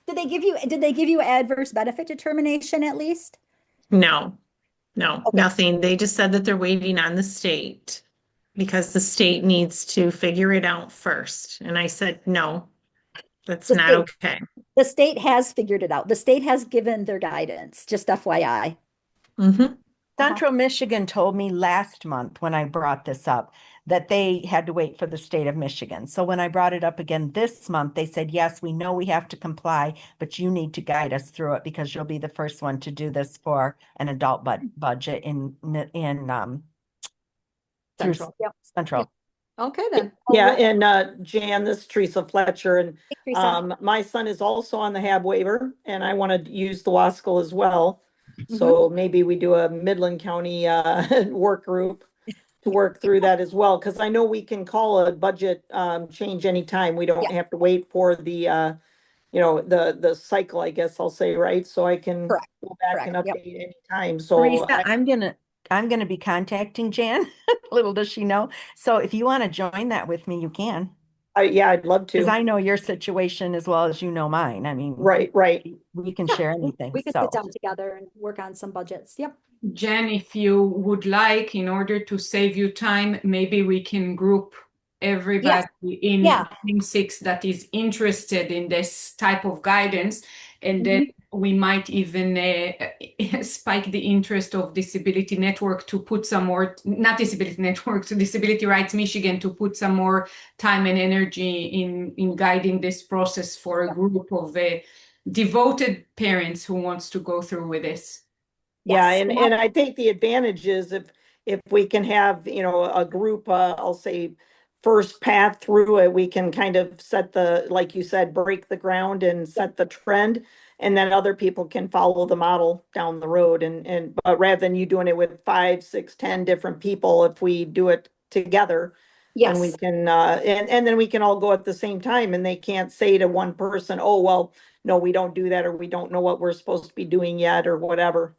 Speaker 2: Did they give you adverse benefit determination at least?
Speaker 5: No,
Speaker 2: Okay.
Speaker 5: nothing. They just said that they're waiting on the state because the state needs to figure it out first. And I said, no, that's not okay.
Speaker 2: The state has figured it out. The state has given their guidance, just FYI.
Speaker 3: Central Michigan told me last month when I brought this up that they had to wait for the state of Michigan. So when I brought it up again this month, they said, yes, we know we have to comply, but you need to guide us through it because you'll be the first one to do this for an adult budget in
Speaker 2: Central. Yep.
Speaker 3: Central.
Speaker 2: Yep. Okay, then.
Speaker 6: Yeah, and Jan, this is Teresa Fletcher, and
Speaker 2: Hey, Teresa.
Speaker 6: my son is also on the HAB waiver, and I want to use the Wasco as well. So maybe we do a Midland County work group to work through that as well, because I know we can call a budget change anytime. We don't have to wait for the the cycle, I guess I'll say, right? So I can
Speaker 2: Correct.
Speaker 6: go back and
Speaker 2: Correct. Yep.
Speaker 6: update anytime. So
Speaker 3: Teresa, I'm gonna be contacting Jan. Little does she know. So if you want to join that with me, you can.
Speaker 6: Yeah, I'd love
Speaker 3: Because
Speaker 6: to.
Speaker 3: I know your situation as well as you know mine. I mean,
Speaker 6: Right, right.
Speaker 3: we can
Speaker 2: Yeah,
Speaker 3: share
Speaker 2: we
Speaker 3: anything.
Speaker 2: could
Speaker 3: So
Speaker 2: sit down together and work on some budgets. Yep.
Speaker 1: Jen, if you would like, in order to save you time, maybe we can group everybody in
Speaker 2: Yeah.
Speaker 1: Team 6 that is interested in this type of guidance, and then
Speaker 2: Mhm.
Speaker 1: we might even spike the interest of Disability Network to put some more, not Disability Network, to Disability Rights Michigan to put some more time and energy in guiding this process for a group of devoted parents who wants to go through with this.
Speaker 6: Yeah,
Speaker 2: Yes.
Speaker 6: and I think the advantage is if we can have, a group, I'll say first path through it, we can kind of set the, like you said, break the ground and set the trend. And then other people can follow the model down the road but rather than you doing it with 5, 6, 10 different people, if we do it together, then we
Speaker 2: Yes.
Speaker 6: can, and then we can all go at the same time and they can't say to one person, oh, well, no, we don't do that, or we don't know what we're supposed to be doing yet, or whatever.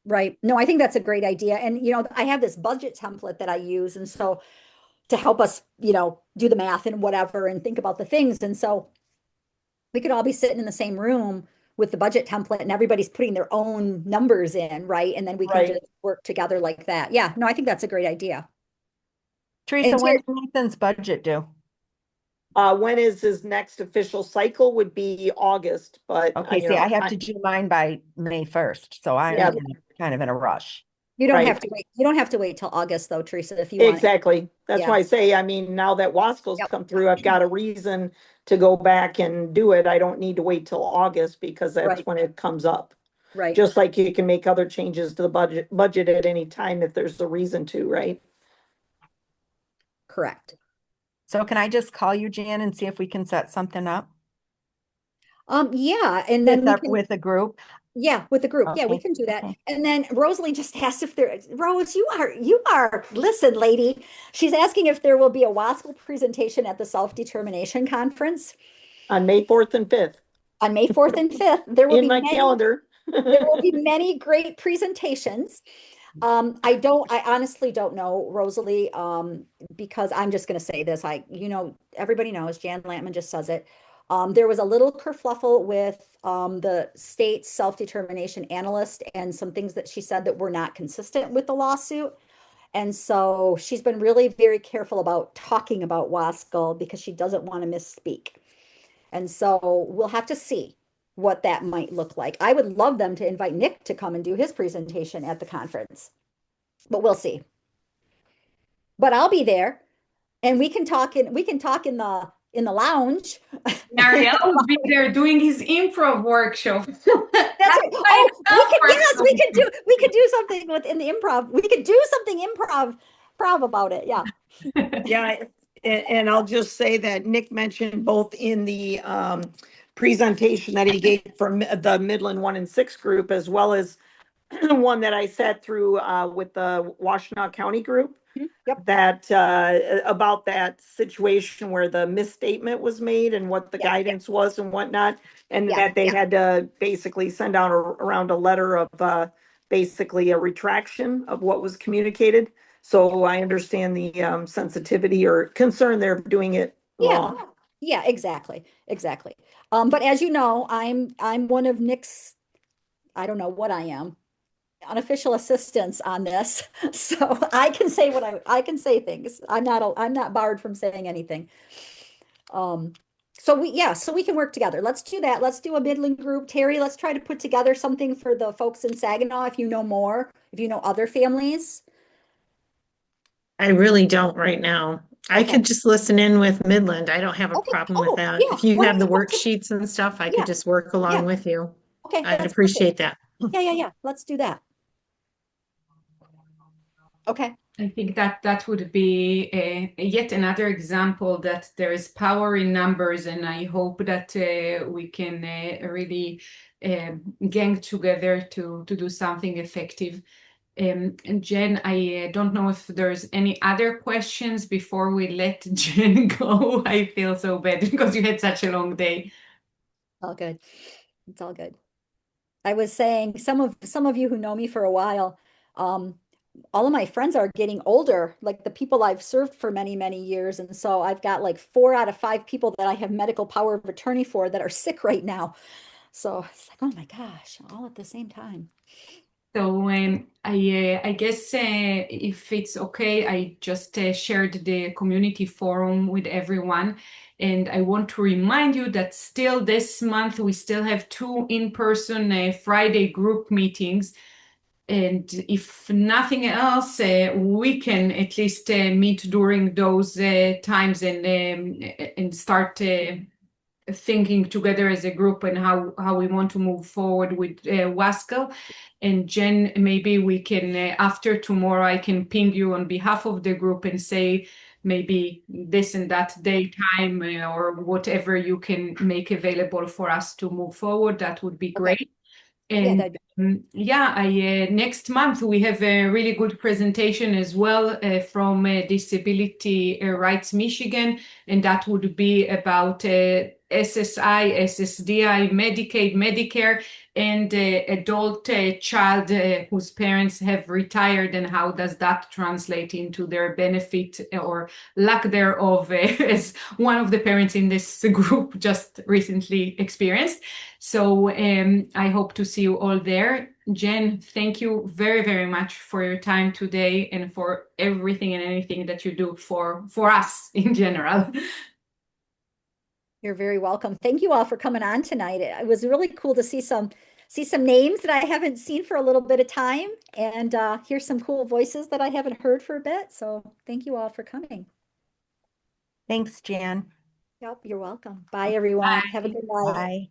Speaker 2: Right. No, I think that's a great idea. And, I have this budget template that I use. And so to help us, do the math and whatever and think about the things. And so we could all be sitting in the same room with the budget template and everybody's putting their own numbers in, right? And then we can
Speaker 6: Right.
Speaker 2: just work together like that. Yeah. No, I think that's a great idea.
Speaker 3: Teresa,
Speaker 2: And
Speaker 3: when's Nathan's budget due?
Speaker 6: When is his next official cycle would be August, but
Speaker 3: Okay, see, I have to do mine by May 1st, so I'm
Speaker 6: Yeah.
Speaker 3: kind of in a rush.
Speaker 2: you don't
Speaker 6: Right.
Speaker 2: have to wait. You don't have to wait till August though, Teresa, if you want.
Speaker 6: Exactly. That's
Speaker 2: Yeah.
Speaker 6: why I say, I mean, now that Wasco's
Speaker 2: Yep.
Speaker 6: come through, I've got a reason to go back and do it. I don't need to wait till August because that's
Speaker 2: Right.
Speaker 6: when it comes up.
Speaker 2: Right.
Speaker 6: Just like you can make other changes to the budget at any time if there's a reason to, right?
Speaker 2: Correct.
Speaker 3: So can I just call you, Jan, and see if we can set something up
Speaker 2: Yeah, and then we can,
Speaker 3: with a group?
Speaker 2: yeah, with the group. Yeah, we
Speaker 3: Okay,
Speaker 2: can do that.
Speaker 3: okay.
Speaker 2: And then Rosalie just asked if there, Rose, listen, lady. She's asking if there will be a WASCL presentation at the Self-Determination Conference
Speaker 6: On May 4th and 5th,
Speaker 2: on May 4th and 5th. There will
Speaker 6: in
Speaker 2: be
Speaker 6: my
Speaker 2: many,
Speaker 6: calendar.
Speaker 2: there will be many great presentations. I honestly don't know, Rosalie, because I'm just going to say this. Everybody knows Jan Lampman just says it. There was a little kerfluffle with the state's self-determination analyst and some things that she said that were not consistent with the lawsuit. And so she's been really very careful about talking about WASCL because she doesn't want to misspeak. And so we'll have to see what that might look like. I would love them to invite Nick to come and do his presentation at the conference, but we'll see. But I'll be there and we can talk in the lounge.
Speaker 1: Marielle will be there doing his improv workshop.
Speaker 2: That's right. Oh, we could do something within the improv. We could do something improv about it. Yeah.
Speaker 6: Yeah, and I'll just say that Nick mentioned both in the presentation that he gave from the Midland 1 and 6 group, as well as one that I sat through with the Washtenaw County group,
Speaker 2: Yep.
Speaker 6: that about that situation where the misstatement was made and what the
Speaker 2: Yeah.
Speaker 6: guidance was and whatnot, and
Speaker 2: Yeah.
Speaker 6: that they had to basically send out around a letter of basically a retraction of what was communicated. So I understand the sensitivity or concern they're doing it
Speaker 2: Yeah.
Speaker 6: wrong.
Speaker 2: Yeah, exactly. Exactly. But as you know, I'm one of Nick's, I don't know what I am, unofficial assistants on this. So I can say I can say things. I'm not barred from saying anything. So we can work together. Let's do that. Let's do a Midland group. Terry, let's try to put together something for the folks in Saginaw if you know more, if you know other families.
Speaker 5: I really don't right now. I
Speaker 2: Okay.
Speaker 5: could just listen in with Midland. I don't have a
Speaker 2: Okay.
Speaker 5: problem
Speaker 2: Oh,
Speaker 5: with that.
Speaker 2: yeah.
Speaker 5: If you
Speaker 2: Why
Speaker 5: have
Speaker 2: don't
Speaker 5: the
Speaker 2: you come to-
Speaker 5: worksheets and stuff, I
Speaker 2: Yeah.
Speaker 5: could just work along
Speaker 2: Yeah.
Speaker 5: with you.
Speaker 2: Okay,
Speaker 5: I'd
Speaker 2: that's
Speaker 5: appreciate
Speaker 2: perfect.
Speaker 5: that.
Speaker 2: Yeah. Let's do that. Okay.
Speaker 1: I think that would be yet another example that there is power in numbers, and I hope that we can really gang together to do something effective. And Jen, I don't know if there's any other questions before we let Jen go. I feel so bad because you had such a long day.
Speaker 2: All good. It's all good. I was saying some of you who know me for a while, all of my friends are getting older, like the people I've served for many, many years. And so I've got like 4 out of 5 people that I have medical power of attorney for that are sick right now. So it's like, oh my gosh, all at the same time.
Speaker 1: So I guess if it's okay, I just shared the community forum with everyone. And I want to remind you that still this month, we still have 2 in-person Friday group meetings. And if nothing else, we can at least meet during those times and start thinking together as a group and how we want to move forward with Waskell. And Jen, maybe we can, after tomorrow, I can ping you on behalf of the group and say maybe this and that day time or whatever you can make available for us to move forward. That would be
Speaker 2: Okay.
Speaker 1: great.
Speaker 2: Yeah,
Speaker 1: And
Speaker 2: that'd be
Speaker 1: yeah, next month we have a really good presentation as well from Disability Rights Michigan, and that would be about SSI, SSDI, Medicaid, Medicare, and adult child whose parents have retired, and how does that translate into their benefit or lack thereof, as one of the parents in this group just recently experienced. So I hope to see you all there. Jen, thank you very, very much for your time today and for everything and anything that you do for us in general.
Speaker 2: You're very welcome. Thank you all for coming on tonight. It was really cool to see some names that I haven't seen for a little bit of time and hear some cool voices that I haven't heard for a bit. So thank you all for coming.
Speaker 3: Thanks, Jan.
Speaker 2: Yep, you're welcome. Bye, everyone. Have a good night.
Speaker 3: Bye.